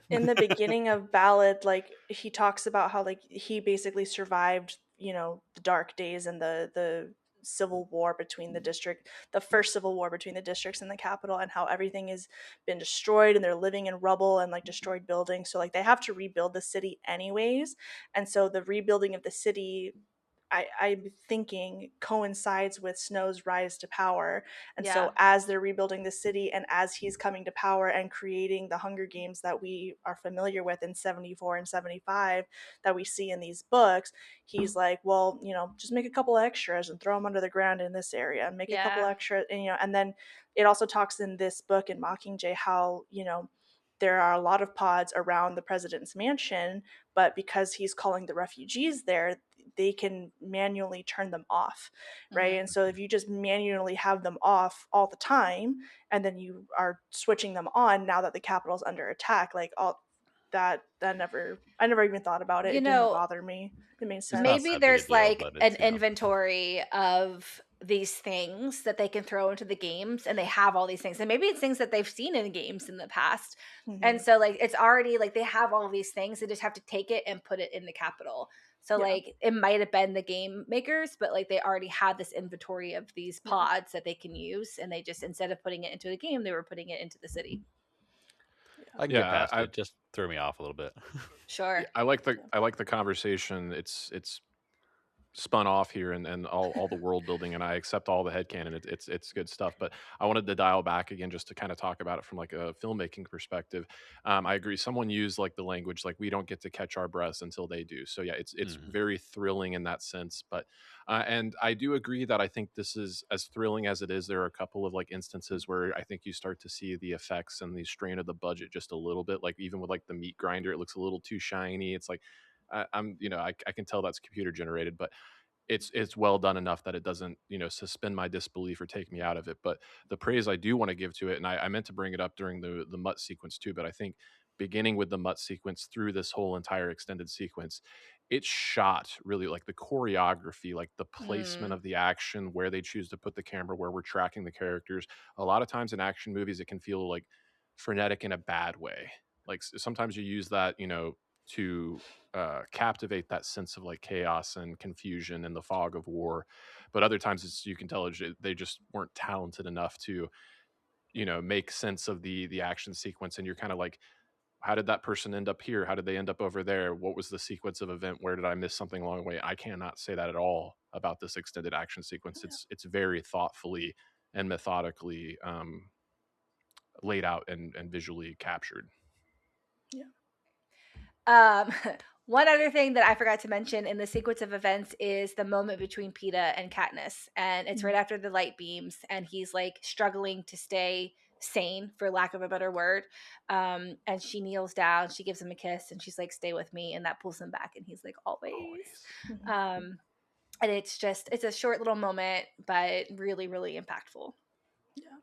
C: in the beginning of Ballad, like he talks about how like he basically survived, you know, the dark days and the civil war between the first civil war between the districts and the capital, and how everything has been destroyed and they're living in rubble and like destroyed buildings. So like they have to rebuild the city anyways, and so the rebuilding of the city, I'm thinking coincides with Snow's rise to power. And
A: Yeah.
C: so, as they're rebuilding the city and as he's coming to power and creating the Hunger Games that we are familiar with in 74 and 75 that we see in these books, he's like, well, you know, just make a couple extras and throw them under the ground in this area and make a couple
A: Yeah.
C: extra. And, you know, and then it also talks in this book in Mockingjay how, you know, there are a lot of pods around the president's mansion, but because he's calling the refugees there, they can manually turn them off, right?
A: Mhm.
C: And so if you just manually have them off all the time and then you are switching them on now that the capital's under attack, like all that never I never even thought about it.
A: You
C: It didn't
A: know,
C: bother me. It made
B: It's not
C: sense.
A: maybe
B: that big a
A: there's
B: deal,
A: like
B: but
A: an
B: it's
A: inventory of these things that they can throw into the games, and they have all these things, and maybe it's things that they've seen in games in the past, and
C: Hmm.
A: so like it's already like they have all these things, they just have to take it and put it in the capital. So
C: Yeah.
A: like it might have been the game makers, but like they already had this inventory of these
C: Yeah.
A: pods that they can use, and they just, instead of putting it into a game, they were putting it into the city.
B: I can get
D: Yeah,
B: past it. Just threw me off a little bit.
A: Sure.
D: I like the conversation. It's spun off here and all the world building, and I accept all the headcanon. It's good stuff. But I wanted to dial back again just to kind of talk about it from like a filmmaking perspective. I agree. Someone used like the language like we don't get to catch our breaths until they do. So yeah, it's
B: Mhm.
D: very thrilling in that sense. But and I do agree that I think this is as thrilling as it is. There are a couple of like instances where I think you start to see the effects and the strain of the budget just a little bit. Like even with like the meat grinder, it looks a little too shiny. It's like I'm, I can tell that's computer generated, but it's well done enough that it doesn't, suspend my disbelief or take me out of it. But the praise I do want to give to it, and I meant to bring it up during the Mutt sequence too, but I think beginning with the Mutt sequence through this whole entire extended sequence, it's shot really like the choreography, like the placement
A: Mm.
D: of the action, where they choose to put the camera, where we're tracking the characters. A lot of times in action movies, it can feel like frenetic in a bad way. Like sometimes you use that, to captivate that sense of like chaos and confusion and the fog of war. But other times you can tell they just weren't talented enough to, make sense of the action sequence. And you're kind of like, how did that person end up here? How did they end up over there? What was the sequence of event? Where did I miss something along the way? I cannot say that at all about this extended action sequence. It's very thoughtfully and methodically laid out and visually captured.
C: Yeah.
A: One other thing that I forgot to mention in the sequence of events is the moment between Peeta and Katniss. And it's right after the light beams, and he's like struggling to stay sane, for lack of a better word. And she kneels down, she gives him a kiss, and she's like, "Stay with me." And that pulls him back, and he's like, "Always."
D: Always.
A: And it's a short little moment, but really, really impactful.
C: Yeah.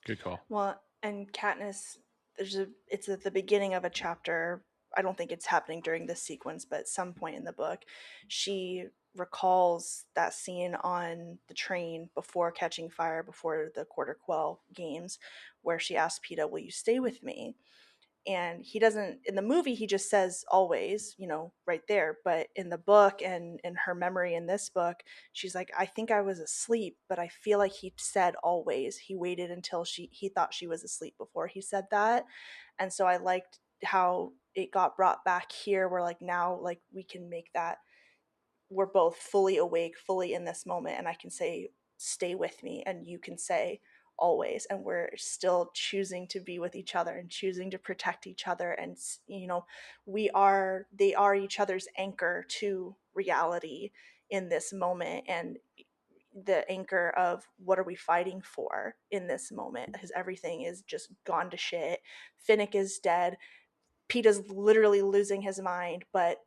D: Good call.
C: Well, and Katniss, it's at the beginning of a chapter. I don't think it's happening during this sequence, but at some point in the book, she recalls that scene on the train before catching fire, before the Quarter Quell games, where she asked Peeta, "Will you stay with me?" And he doesn't, in the movie he just says always, right there, but in the book and in her memory in this book, she's like, "I think I was asleep, but I feel like he said always." He waited until he thought she was asleep before he said that. And so I liked how it got brought back here, where like now like we can make that, we're both fully awake, fully in this moment, and I can say, "Stay with me," and you can say, "Always," and we're still choosing to be with each other and choosing to protect each other. And they are each other's anchor to reality in this moment, and the anchor of what are we fighting for in this moment, because everything is just gone to shit. Finnick is dead. Peeta's literally losing his mind, but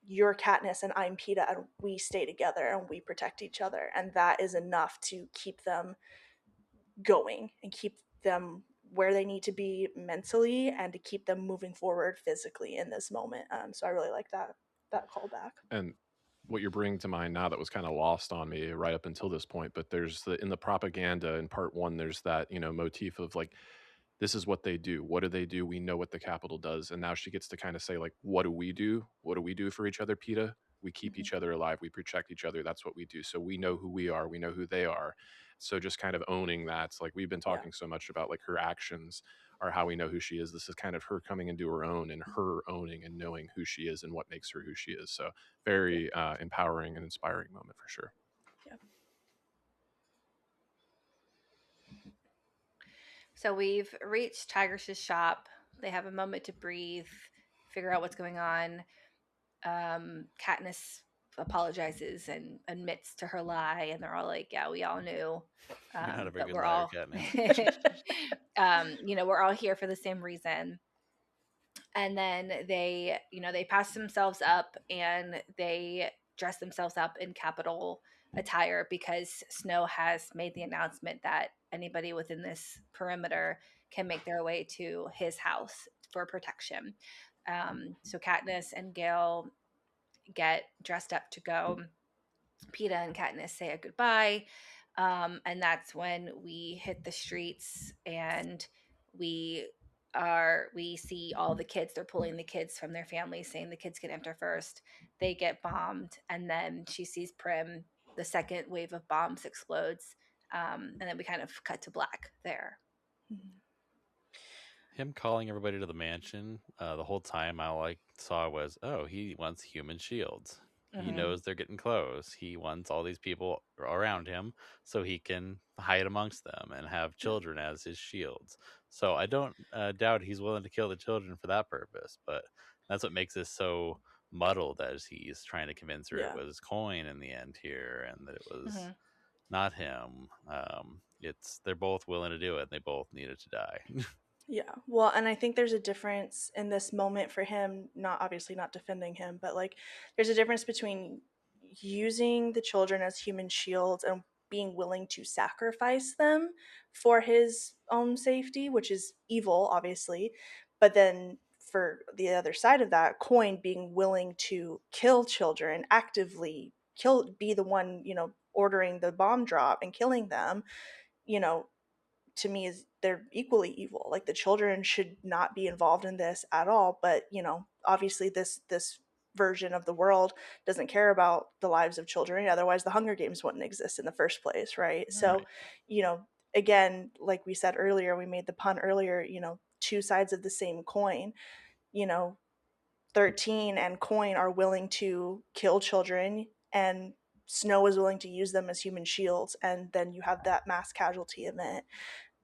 C: you're Katniss and I'm Peeta, and we stay together and we protect each other, and that is enough to keep them going and keep them where they need to be mentally, and to keep them moving forward physically in this moment. So I really like that callback.
D: And what you're bringing to mind now that was kind of lost on me right up until this point, but there's in the propaganda in part one, there's that, motif of like, this is what they do. What do they do? We know what the Capitol does. And now she gets to kind of say, like, what do we do? What do we do for each other, Peeta? We keep
C: Mhm.
D: each other alive. We protect each other. That's what we do. So we know who we are. We know who they are. So just kind of owning that. Like we've been
C: Yeah.
D: talking so much about like her actions are how we know who she is. This is kind of her coming into her own and her owning and knowing who she is and what makes her who she is. So very empowering and inspiring moment for sure.
C: Yeah.
A: So we've reached Tigress's shop. They have a moment to breathe, figure out what's going on. Katniss apologizes and admits to her lie, and they're all like, "Yeah, we all knew,
B: You're not a very
A: but
B: good
A: we're
B: liar,
A: all,
B: Katniss.
A: we're all here for the same reason." And then they pass themselves up, and they dress themselves up in Capitol attire, because Snow has made the announcement that anybody within this perimeter can make their way to his house for protection. So Katniss and Gale get dressed up to go. Peeta and Katniss say a goodbye. And that's when we hit the streets, and we we see all the kids. They're pulling the kids from their families, saying the kids can enter first. They get bombed, and then she sees Prim. The second wave of bombs explodes, and then we kind of cut to black there.
C: Mhm.
B: him calling everybody to the mansion, the whole time all I saw was, oh, he wants human shields. He
A: Mm-hmm.
B: knows they're getting close. He wants all these people around him so he can hide amongst them and have children as his shields. So I don't doubt he's willing to kill the children for that purpose. But that's what makes this so muddled, as he's trying to convince her it
C: Yeah.
B: was Coin in the end here, and that it was
A: Mm-hmm.
B: not him. It's they're both willing to do it. And they both needed to die.
C: Yeah. Well, and I think there's a difference in this moment for him, not obviously not defending him, but like there's a difference between using the children as human shields and being willing to sacrifice them for his own safety, which is evil, obviously. But then for the other side of that coin, being willing to kill children, actively kill, be the one, ordering the bomb drop and killing them, you know, to me is they're equally evil. Like the children should not be involved in this at all, but obviously this version of the world doesn't care about the lives of children, otherwise the Hunger Games wouldn't exist in the first place, right? So,
B: Right.
C: you know, again, like we said earlier, we made the pun earlier, two sides of the same coin. you know 13 and Coin are willing to kill children, and Snow is willing to use them as human shields, and then you have that mass casualty event.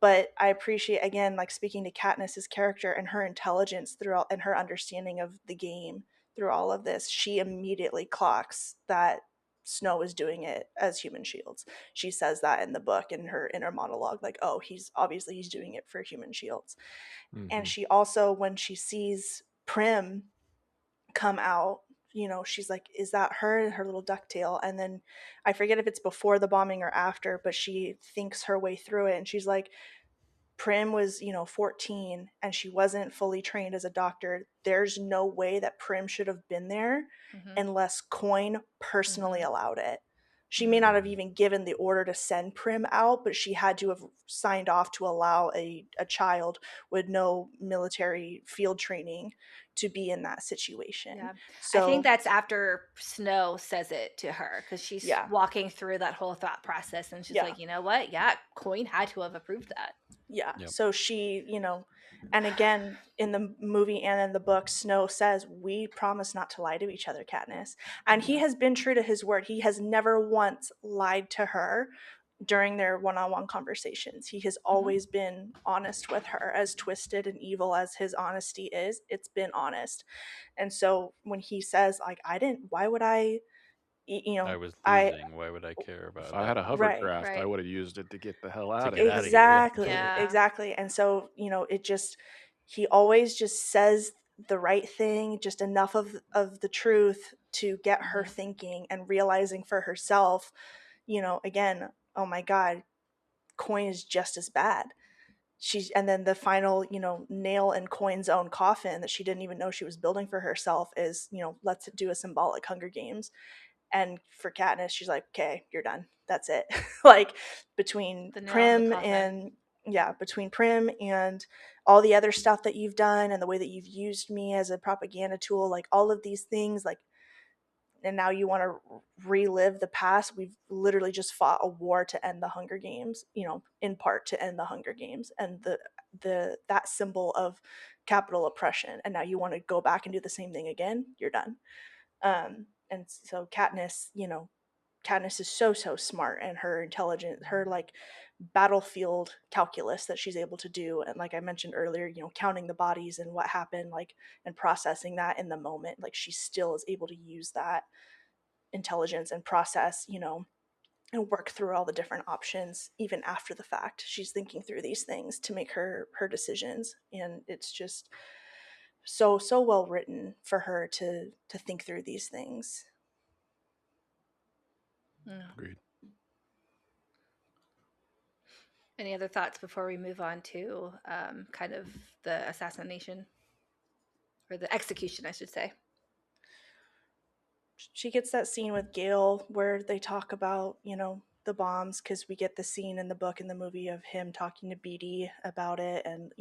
C: But I appreciate, again, like speaking to Katniss's character and her intelligence throughout and her understanding of the game through all of this, she immediately clocks that Snow is doing it as human shields. She says that in the book in her inner monologue, like, oh, he's doing it for human shields. And
D: Mm-hmm.
C: she also, when she sees Prim come out, she's like, is that her little ducktail? And then I forget if it's before the bombing or after, but she thinks her way through it and she's like, Prim was, 14 and she wasn't fully trained as a doctor. There's no way that Prim should have been there
A: Mm-hmm.
C: unless Coin personally
A: Mm-hmm.
C: allowed it. She may
A: Mm-hmm.
C: not have even given the order to send Prim out, but she had to have signed off to allow a child with no military field training to be in that situation.
A: Yeah. I think
C: So,
A: that's after Snow says it to her because she's
C: yeah,
A: walking through that whole thought process and she's
C: yeah.
A: like, you know what? Yeah, Coin had to have approved that.
C: Yeah.
B: Yep.
C: So she, and again, in the movie and in the book, Snow says, we promise not to lie to each other, Katniss. And he
A: Yeah.
C: has been true to his word. He has never once lied to her during their one on one conversations. He has always been honest with her, as twisted and evil as his honesty is. It's been honest. And so when he says, like, why would I,
B: I was
C: I,
B: losing. Why would I care
D: If
B: about
D: I
B: it?
D: had a
C: right.
D: hovercraft, I
A: Right.
D: would have used it to get the hell
B: To
D: out of
B: get out
D: here.
B: of here, yeah.
C: Exactly,
A: Yeah.
C: exactly. And so, he always just says the right thing, just enough of the truth to get her
A: Mm-hmm.
C: thinking and realizing for herself, again, oh my God, Coin is just as bad. And then the final, nail in Coin's own coffin that she didn't even know she was building for herself is, let's do a symbolic Hunger Games. And for Katniss, she's like, okay, you're done. That's it. Like between
A: The nail in the
C: Prim
A: coffin.
C: and yeah, between Prim and all the other stuff that you've done and the way that you've used me as a propaganda tool, like all of these things, like, and now you want to relive the past. We've literally just fought a war to end the Hunger Games, in part to end the Hunger Games and the that symbol of capital oppression. And now you want to go back and do the same thing again. You're done. And so Katniss is so smart, and her intelligence, her like battlefield calculus that she's able to do, and like I mentioned earlier, counting the bodies and what happened, like, and processing that in the moment, like she still is able to use that intelligence and process, and work through all the different options even after the fact. She's thinking through these things to make her decisions, and it's just so well written for her to think through these things.
A: Yeah.
D: Agreed.
A: Any other thoughts before we move on to kind of the assassination or the execution, I should say?
C: She gets that scene with Gale where they talk about, the bombs, because we get the scene in the book and the movie of him talking to Beatty about it and,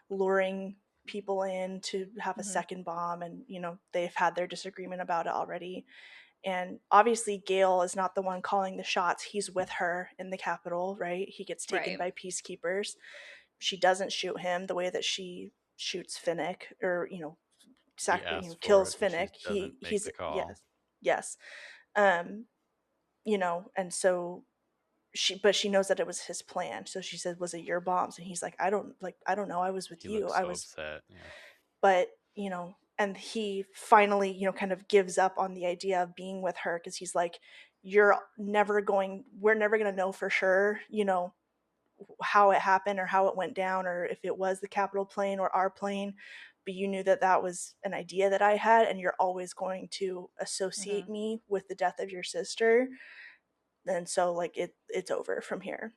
C: luring people in to have a
A: Mm-hmm.
C: second bomb, and, they've had their disagreement about it already. And obviously Gale is not the one calling the shots. He's with her in the Capitol, right? He gets taken
A: Right.
C: by peacekeepers. she doesn't shoot him the way that she shoots Finnick, or
B: He asks for
C: kills
B: it, but she
C: Finnick.
B: doesn't make
C: He's
B: the call.
C: yes, um, and so she knows that it was his plan. So she said, "Was it your bombs?" And he's like, I don't know. I was with
B: He
C: you.
B: looks
C: I
B: so
C: was,
B: upset. Yeah.
C: but and he finally, kind of gives up on the idea of being with her, because he's like, we're never going to know for sure, how it happened or how it went down, or if it was the Capitol plane or our plane. But you knew that that was an idea that I had, and you're always going to associate me with the death of your sister. And so, like, it's over from here.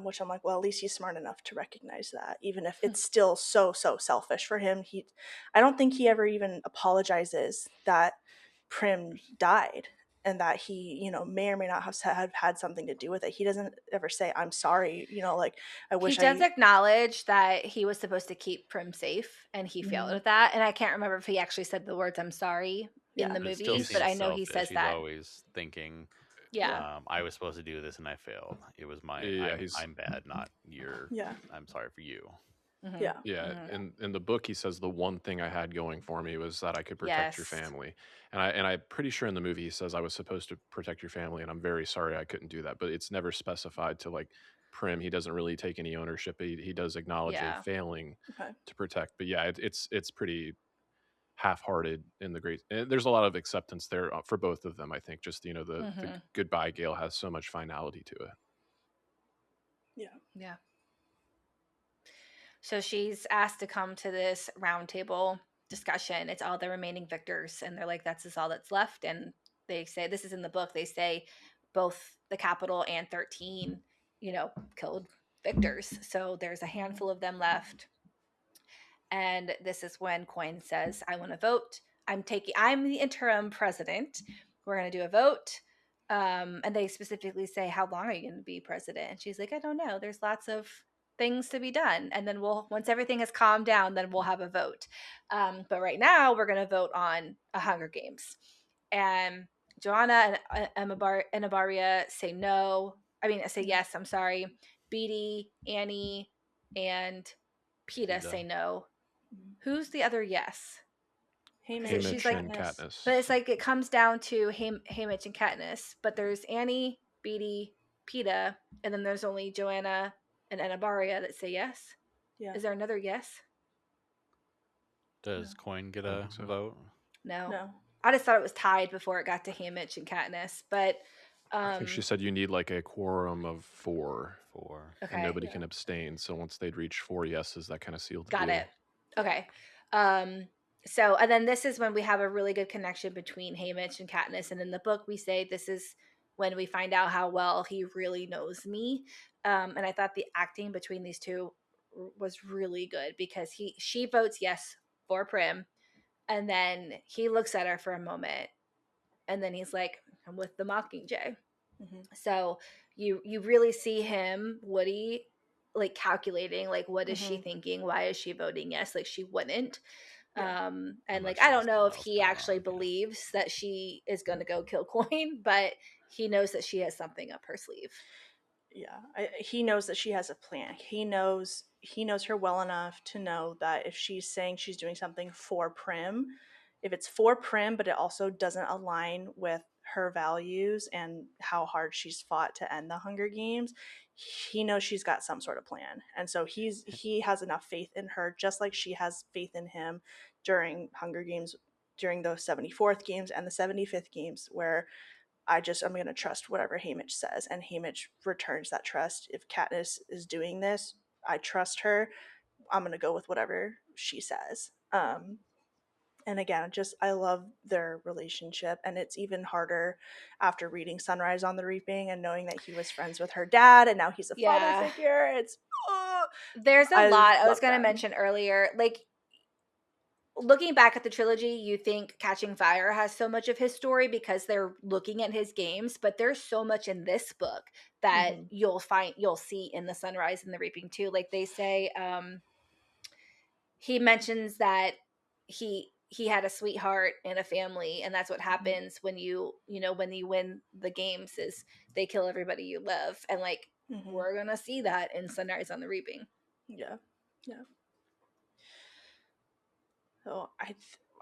C: Which I'm like, well, at least he's smart enough to recognize that, even if it's still so selfish for him. I don't think he ever even apologizes that Prim died, and that he, may or may not have had something to do with it. He doesn't ever say, "I'm sorry," like, I
A: He
C: wish
A: does
C: I.
A: acknowledge that he was supposed to keep Prim safe, and he failed
C: Mhm.
A: at that. And I can't remember if he actually said the words "I'm sorry" in
C: Yeah.
A: the
B: But it still
A: movies, but
B: seems
A: I know he
B: selfish.
A: says
B: He's
A: that.
B: always thinking,
A: Yeah.
B: I was supposed to do this and I failed. It was
D: Yeah,
B: I'm bad, not your.
C: Yeah.
B: I'm sorry for you.
A: Mm-hmm.
C: Yeah.
D: yeah.
A: Mm-hmm.
D: In the book, he says the one thing I had going for me was that I could protect your
A: Yes.
D: family, and I'm pretty sure in the movie he says I was supposed to protect your family, and I'm very sorry I couldn't do that. But it's never specified to like Prim. He doesn't really take any ownership. He does acknowledge a
A: Yeah.
D: failing
C: Okay.
D: to protect, but yeah, it's pretty half-hearted in the great. There's a lot of acceptance there for both of them. I think just the
A: Mm-hmm.
D: goodbye Gale has so much finality to it.
C: Yeah.
A: Yeah. So she's asked to come to this roundtable discussion. It's all the remaining victors, and they're like, "That's all that's left." And they say, this is in the book. They say both the Capitol and 13, killed victors. So there's a handful of them left. And this is when Coin says, "I want to vote. I'm the interim president. We're going to do a vote." And they specifically say, "How long are you going to be president?" And she's like, "I don't know. There's lots of things to be done. And then once everything has calmed down, then we'll have a vote. But right now we're going to vote on a Hunger Games." And Joanna and Anabaria say no. I mean, I say yes. I'm sorry. Beatty, Annie, and Peta say no. Who's the other yes? Because she's
C: Haymitch,
A: like,
D: And
C: Katniss.
D: Katniss.
A: but it's like it comes down to Haymitch and Katniss. But there's Annie, Beatty, Peta, and then there's only Joanna and Anabaria that say yes.
C: Yeah.
A: Is there another yes?
B: Does Coin get
D: I don't
B: a
D: think so.
B: vote?
A: No.
C: No.
A: I just thought it was tied before it got to Haymitch and Katniss. But
D: I think she said you need like a quorum of 4, and
A: okay,
D: nobody
C: Yeah.
D: can abstain. So once they'd reach 4 yeses, that kind of sealed the
A: got
D: deal.
A: it. Okay. So, and then this is when we have a really good connection between Haymitch and Katniss. And in the book, we say this is when we find out how well he really knows me. And I thought the acting between these two was really good, because she votes yes for Prim, and then he looks at her for a moment, and then he's like, "I'm with the Mockingjay."
C: Mm-hmm.
A: So you really see him, Woody, like calculating, like, what is she
C: Mm-hmm.
A: thinking? Why is she voting yes? Like, she wouldn't.
C: Yeah.
A: And
B: Unless
A: like,
B: she
A: I
B: has
A: don't know
B: something
A: if
B: else
A: he
B: going
A: actually
B: on. Yeah.
A: believes that she is going to go kill Coin, but he knows that she has something up her sleeve.
C: Yeah, he knows that she has a plan. He knows her well enough to know that if she's saying she's doing something for Prim, if it's for Prim but it also doesn't align with her values and how hard she's fought to end the Hunger Games, he knows she's got some sort of plan. And so he has enough faith in her, just like she has faith in him during Hunger Games, during those 74th games and the 75th games, where I'm going to trust whatever Haymitch says, and Haymitch returns that trust. If Katniss is doing this, I trust her. I'm going to go with whatever she says. And again, I love their relationship, and it's even harder after reading Sunrise on the Reaping and knowing that he was friends with her dad, and now he's a father figure.
A: There's a
C: I
A: lot I was
C: love
A: going to
C: them.
A: mention earlier, like, looking back at the trilogy, you think Catching Fire has so much of his story because they're looking at his games, but there's so much in this book that you'll see in the Sunrise and the Reaping too. Like, they say, he mentions that he had a sweetheart and a family, and that's what happens when when you win the games, is they kill everybody you love. And like,
C: Mm-hmm.
A: we're gonna see that in Sunrise on the Reaping.
C: Yeah. Yeah. So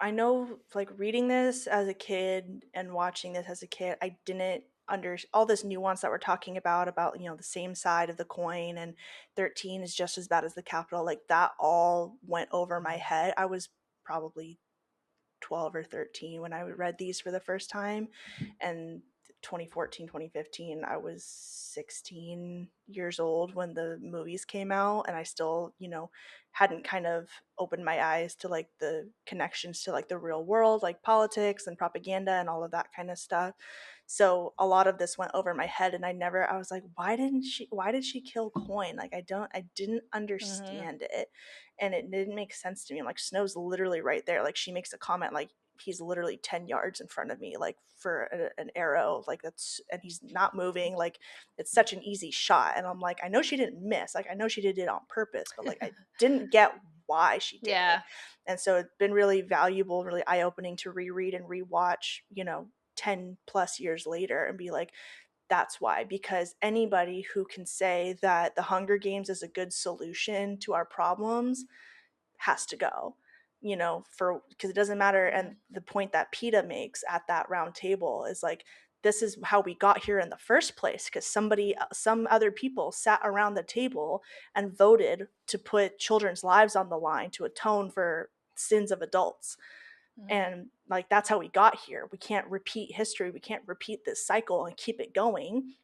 C: I know, like, reading this as a kid and watching this as a kid, I didn't under all this nuance that we're talking about, the same side of the coin, and 13 is just as bad as the capital. Like, that all went over my head. I was probably 12 or 13 when I read these for the first time, and 2014, 2015, I was 16 years old when the movies came out, and I still, hadn't kind of opened my eyes to, like, the connections to, like, the real world, like politics and propaganda and all of that kind of stuff. So a lot of this went over my head, and I was like, why did she kill Coin? Like, I didn't
A: Mm-hmm.
C: understand it, and it didn't make sense to me. Like, Snow's literally right there. Like, she makes a comment like, he's literally 10 yards in front of me, like, for an arrow, like, that's, and he's not moving. Like, it's such an easy shot, and I'm like, I know she didn't miss, like, I know she did it on purpose, but, like, I didn't get why she did it.
A: Yeah.
C: And so it's been really valuable, really eye-opening to reread and rewatch, 10 plus years later, and be like, that's why. Because anybody who can say that the Hunger Games is a good solution to our problems has to go, for, because it doesn't matter.
A: Mm-hmm.
C: And the point that PETA makes at that round table is like, this is how we got here in the first place, because some other people sat around the table and voted to put children's lives on the line to atone for sins of adults.
A: Mm-hmm.
C: And, like, that's how we got here. We can't repeat history. We can't repeat this cycle and keep it going.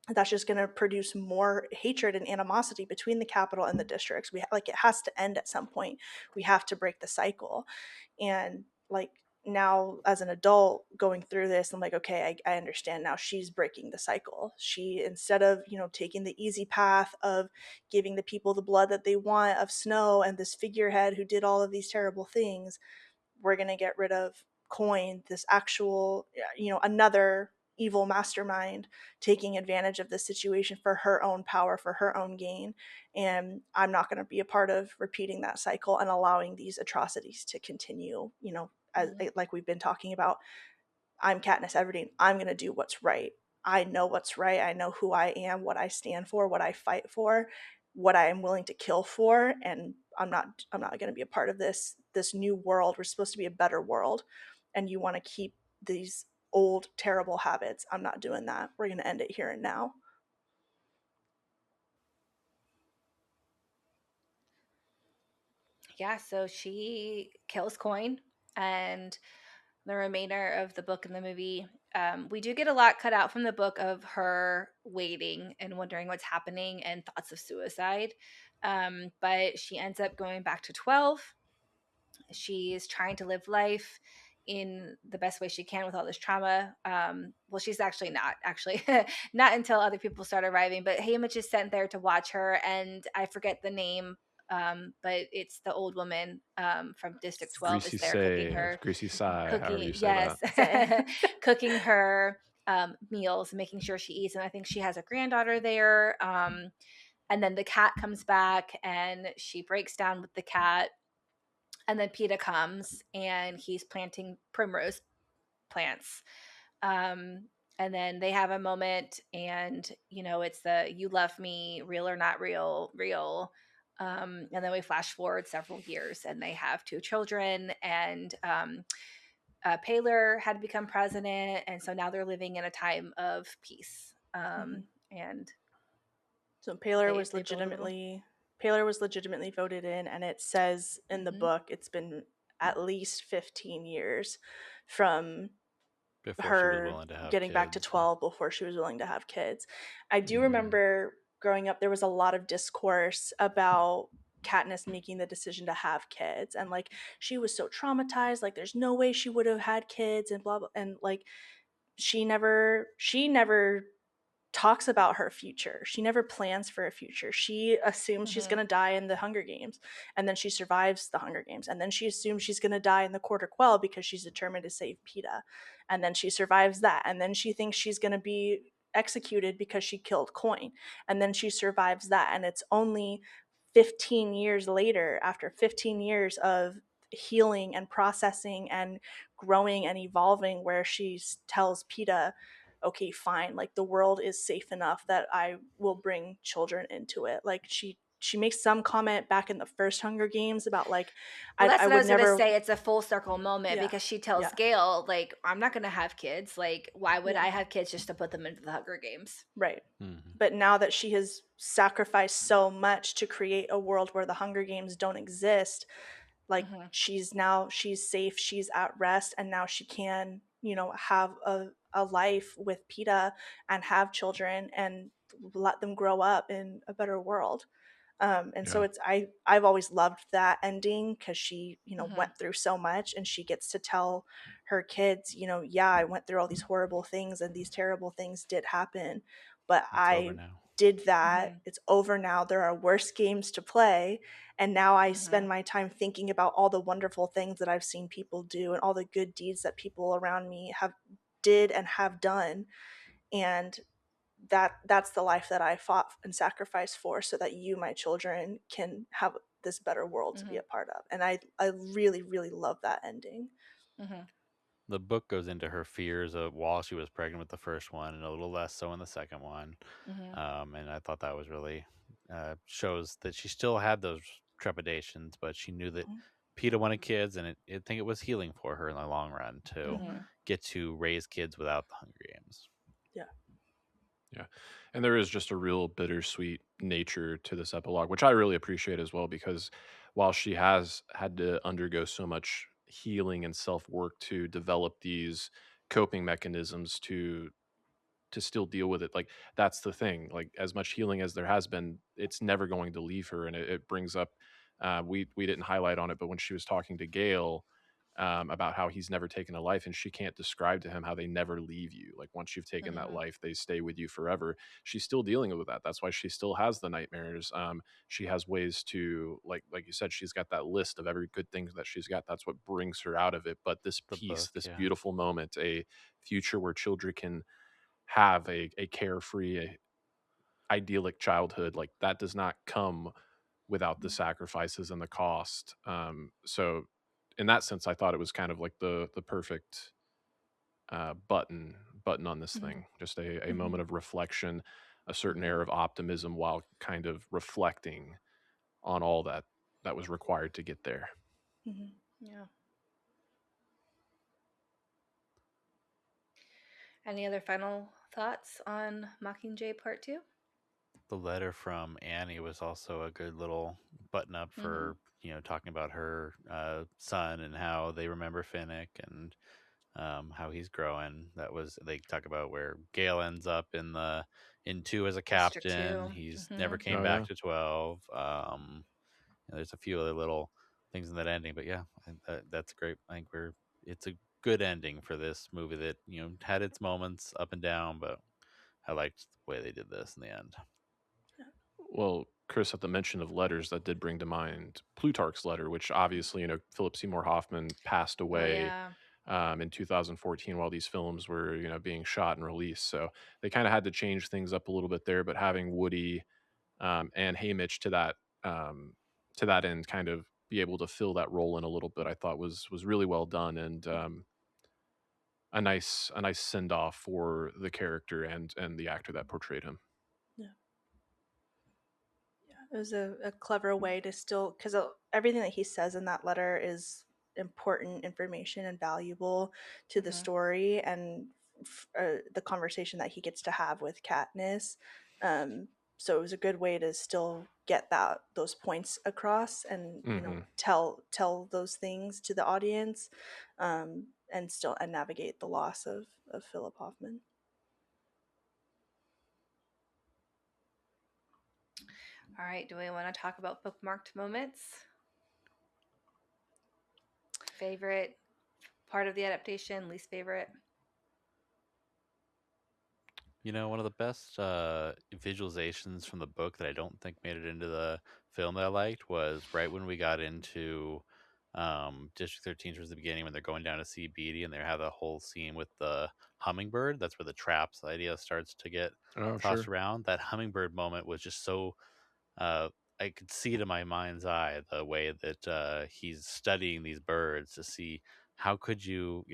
C: That's just going to produce more hatred and animosity between the capital and the districts. Like, it has to end at some point. We have to break the cycle. And, like, now as an adult going through this, I'm like, okay, I understand now. She's breaking the cycle. She, instead of, taking the easy path of giving the people the blood that they want of Snow and this figurehead who did all of these terrible things, we're going to get rid of Coin, this actual, another evil mastermind taking advantage of the situation for her own power, for her own gain. And I'm not going to be a part of repeating that cycle and allowing these atrocities to continue, as,
A: Mm-hmm.
C: like we've been talking about. I'm Katniss Everdeen. I'm going to do what's right. I know what's right. I know who I am, what I stand for, what I fight for, what I am willing to kill for, and I'm not going to be a part of this new world. We're supposed to be a better world, and you want to keep these old terrible habits. I'm not doing that. We're going to end it here and now.
A: Yeah, so she kills Coin, and the remainder of the book and the movie, we do get a lot cut out from the book of her waiting and wondering what's happening and thoughts of suicide. But she ends up going back to 12. She's trying to live life in the best way she can with all this trauma. Well, she's actually not, not until other people start arriving. But Haymitch is sent there to watch her, and I forget the name, but it's the old woman from District 12 is
D: Greasy
A: there cooking
D: say, or
A: her,
D: greasy sigh, however you
A: cooking,
D: say
A: yes,
D: that.
C: Say.
A: cooking her meals, making sure she eats. And I think she has a granddaughter there. And then the cat comes back, and she breaks down with the cat, and then PETA comes and he's planting primrose plants. Um, and then they have a moment, and it's the "you love me, real or not real, real." And then we flash forward several years, and they have two children, and Paler had become president, and so now they're living in a time of peace.
C: Mhm.
A: And
C: So
A: they build a little.
C: Paler was legitimately voted in, and it says in the
A: Mm-hmm,
C: book it's been at least 15 years from
B: Before she was
C: her
B: willing to have
C: getting back to
B: kids.
C: 12 before she was willing to have kids. I do
D: Mm.
C: remember growing up, there was a lot of discourse about Katniss making the decision to have kids, and, like, she was so traumatized, like, there's no way she would have had kids, and blah blah, and, like, she never talks about her future. She never plans for a future. She assumes she's
A: mm-hmm,
C: going to die in the Hunger Games, and then she survives the Hunger Games, and then she assumes she's going to die in the Quarter Quell because she's determined to save PETA, and then she survives that, and then she thinks she's going to be executed because she killed Coin, and then she survives that, and it's only 15 years later, after 15 years of healing and processing and growing and evolving, where she tells PETA, okay, fine, like, the world is safe enough that I will bring children into it. Like, she she makes some comment back in the first Hunger Games about like
A: Well, that's
C: I
A: what I
C: would
A: was gonna
C: never.
A: say. It's a full circle moment
C: Yeah,
A: because she tells
C: yeah,
A: Gail, like, I'm not gonna have kids. Like, why would
C: yeah,
A: I have kids just to put them into the Hunger Games?
C: right.
B: Hmm.
C: But now that she has sacrificed so much to create a world where the Hunger Games don't exist, like
A: Mm-hmm.
C: she's safe, she's at rest, and now she can, you know, have a life with PETA and have children and let them grow up in a better world. And so
D: Yeah.
C: it's I've always loved that ending because she, you know,
A: Mm-hmm.
C: went through so much and she gets to tell her kids, you know, yeah, I went through all these horrible things and these terrible things did happen, but
B: It's over
C: I
B: now.
C: did that.
A: Mm-hmm.
C: It's over now. There are worse games to play. And now I
A: Mm-hmm.
C: spend my time thinking about all the wonderful things that I've seen people do and all the good deeds that people around me have did and have done. And that's the life that I fought and sacrificed for so that you, my children, can have this better world to be
A: Mm-hmm.
C: a part of. And I really, really love that ending.
A: Mm-hmm.
B: The book goes into her fears of while she was pregnant with the first one, and a little less so in the second one.
A: Mm-hmm.
B: And I thought that was really shows that she still had those trepidations, but she knew that PETA wanted kids, and I think it was healing for her in the long run to
C: Mm-hmm.
A: Mm-hmm.
B: get to raise kids without the Hunger Games.
C: Yeah.
D: Yeah. And there is just a real bittersweet nature to this epilogue, which I really appreciate as well, because while she has had to undergo so much healing and self work to develop these coping mechanisms to still deal with it, like that's the thing, like as much healing as there has been, it's never going to leave her. And it brings up we didn't highlight on it, but when she was talking to Gail about how he's never taken a life, and she can't describe to him how they never leave you, like once you've taken that
A: Mm-hmm.
D: life they stay with you forever. She's still dealing with that. That's why she still has the nightmares. She has ways to, like you said, she's got that list of every good thing that she's got. That's what brings her out of it. But this
B: The book,
D: peace, this
B: yeah.
D: beautiful moment, a future where children can have a carefree, idyllic childhood, like that does not come without the sacrifices and the cost. So in that sense, I thought it was kind of like the perfect button on this
A: Mm-hmm.
D: thing. Just a
C: Mm-hmm.
D: moment of reflection, a certain
A: Mm-hmm.
D: air of optimism while kind of reflecting on all that was required to get there.
C: Mm-hmm.
A: Yeah. Any other final thoughts on Mockingjay Part Two?
B: The letter from Annie was also a good little button up
A: Mm-hmm.
B: for, talking about her son and how they remember Finnick, and how he's growing. That was, they talk about where Gale ends up in two as a
A: District
B: captain.
A: Two.
B: He's
A: Mm-hmm.
B: never came
D: Oh
B: back
D: yeah.
B: to 12. There's a few other little things in that ending, but yeah, I think that's great. I think it's a good ending for this movie that had its moments up and down, but I liked the way they did this in the end.
D: Well, Chris, at the mention of letters, that did bring to mind Plutarch's letter, which obviously, Philip Seymour Hoffman passed
A: Oh
D: away
A: yeah.
D: in 2014 while these films were, being shot and released. So they kind of had to change things up a little bit there. But having Woody and Haymitch to that end, kind of be able to fill that role in a little bit, I thought was really well done, and a nice send off for the character and the actor that portrayed him.
C: Yeah. Yeah, it was a clever way to still, because everything that he says in that letter is important information and valuable to the
A: Mm-hmm.
C: story and the conversation that he gets to have with Katniss. Um, so it was a good way to still get those points across and, you know,
D: Hmm.
C: tell those things to the audience, and navigate the loss of Philip Hoffman.
A: All right. Do we want to talk about bookmarked moments? Favorite part of the adaptation, least favorite?
B: One of the best visualizations from the book that I don't think made it into the film that I liked was right when we got into District 13 towards the beginning, when they're going down to see Beatty and they have the whole scene with the hummingbird. That's where the traps idea starts to get
D: Oh,
B: tossed
D: sure.
B: around. That hummingbird moment was just so uh, I could see it in my mind's eye, the way that he's studying these birds to see how could you,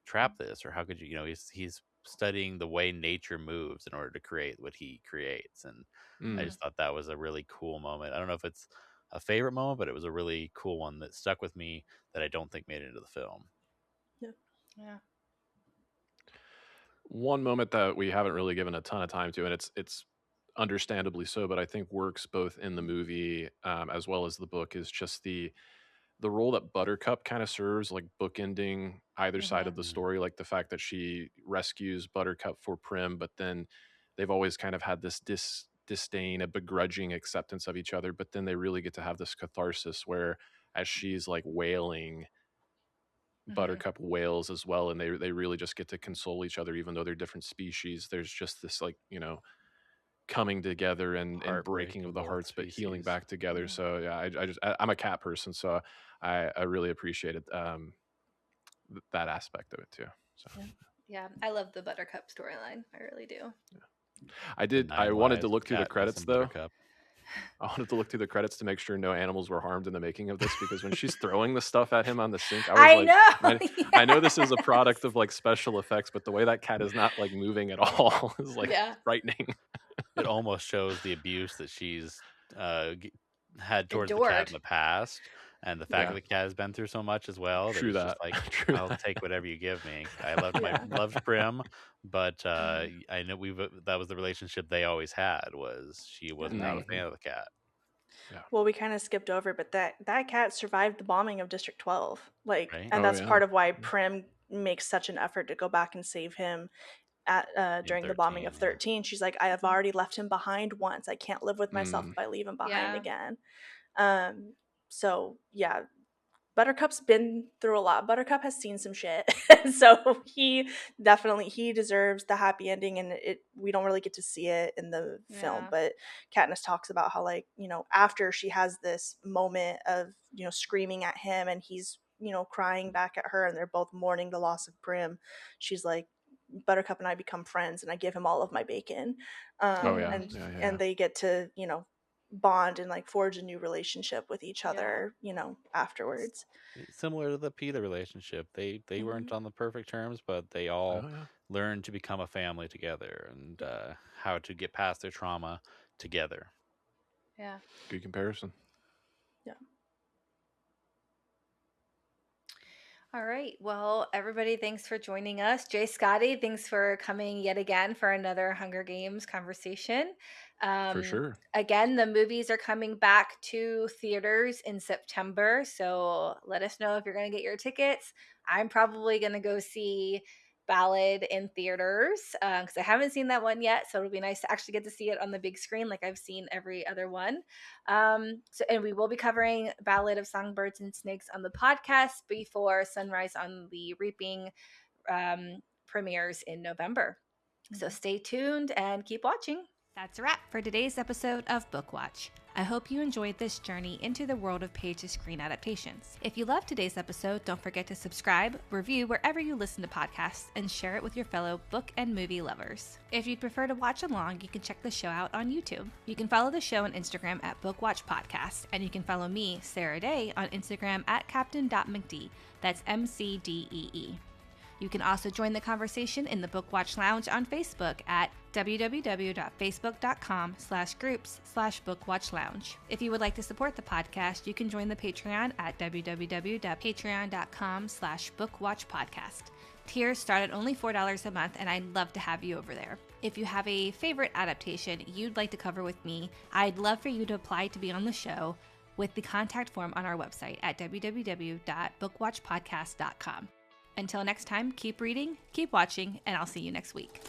B: trap this, or how could you, he's studying the way nature moves in order to create what he creates. And I
D: Mm.
B: just thought that was a really cool moment. I don't know if it's a favorite moment, but it was a really cool one that stuck with me that I don't think made it into the film.
A: Yeah.
D: One moment that we haven't really given a ton of time to, and it's understandably so, but I think works both in the movie as well as the book, is just the role that Buttercup kind of serves, like bookending either side of the story, like the fact that she rescues Buttercup for Prim, but then they've always kind of had this disdain, a begrudging acceptance of each other, but then they really get to have this catharsis where, as she's like wailing, Buttercup wails as well, and they really just get to console each other, even though they're different species. There's just this, like, coming together and breaking of
B: Heartbreaking
D: the
B: both
D: hearts, but healing
B: species.
D: back together. So yeah, I'm a cat person, so I really appreciated that aspect of it too. So
A: Yeah, I love the Buttercup storyline. I really do.
B: The
D: I
B: Nine
D: wanted to
B: Lives of
D: look through the
B: Katniss
D: credits
B: and
D: though.
B: Buttercup.
D: I wanted to look through the credits to make sure no animals were harmed in the making of this, because when she's throwing the stuff at him on the sink, I was
A: I
D: like,
A: know.
D: I know this is a
A: Yes.
D: product of like special effects, but the way that cat is not like moving at all is like
A: Yeah.
D: frightening.
B: It almost shows the abuse that she's g- had towards the cat in
A: Adored.
B: the past, and the fact that
D: Yeah,
B: the cat has been through so much as well that
D: true
B: it's just
D: that.
B: like,
D: True
B: I'll
D: that.
B: take whatever you give me. I
A: Yeah.
B: loved Prim, but I know that was the relationship they always had. Was she was not a
A: Right.
B: fan of the cat.
D: Yeah.
C: Well, we kind of skipped over, but that cat survived the bombing of District 12. Like,
B: Right?
C: and
D: Oh
C: that's
D: yeah.
C: part of why Prim makes such an effort to go back and save him at
B: In
C: during the bombing
B: 13,
C: of
B: yeah.
C: 13. She's like, I have already left him behind once. I can't live with myself
D: Mm.
C: if I leave him behind
A: Yeah.
C: again. So yeah, Buttercup's been through a lot. Buttercup has seen some shit. So he deserves the happy ending, and we don't really get to see it in the film,
A: Yeah.
C: but Katniss talks about how, like, after she has this moment of, screaming at him, and he's, crying back at her, and they're both mourning the loss of Prim. She's like, Buttercup and I become friends, and I give him all of my bacon.
D: Oh yeah.
C: And
D: Yeah. Yeah.
C: and
D: Yeah.
C: they get to, bond and like forge a new relationship with each
A: Yeah.
C: other, afterwards.
B: Similar to the PETA relationship, they weren't
C: Mhm.
B: on the perfect terms, but they all
D: Oh yeah.
B: learned to become a family together and how to get past their trauma together.
A: Yeah.
D: Good comparison.
C: Yeah.
A: All right. Well, everybody, thanks for joining us. Jay, Scotty, thanks for coming yet again for another Hunger Games conversation.
D: For sure.
A: Again, the movies are coming back to theaters in September. So let us know if you're going to get your tickets. I'm probably going to go see Ballad in theaters because I haven't seen that one yet. So it'll be nice to actually get to see it on the big screen like I've seen every other one. And we will be covering Ballad of Songbirds and Snakes on the podcast before Sunrise on the Reaping premieres in November. So stay tuned and keep watching. That's a wrap for today's episode of BookWatch. I hope you enjoyed this journey into the world of page-to-screen adaptations. If you loved today's episode, don't forget to subscribe, review wherever you listen to podcasts, and share it with your fellow book and movie lovers. If you'd prefer to watch along, you can check the show out on YouTube. You can follow the show on Instagram at BookWatch Podcast, and you can follow me, Sarah-Daye, on Instagram at captain.mcdee. That's MCDEE. You can also join the conversation in the BookWatch Lounge on Facebook at www.facebook.com/groups/BookWatchLounge. If you would like to support the podcast, you can join the Patreon at www.patreon.com/BookWatchPodcast. Tiers start at only $4 a month, and I'd love to have you over there. If you have a favorite adaptation you'd like to cover with me, I'd love for you to apply to be on the show with the contact form on our website at www.bookwatchpodcast.com. Until next time, keep reading, keep watching, and I'll see you next week.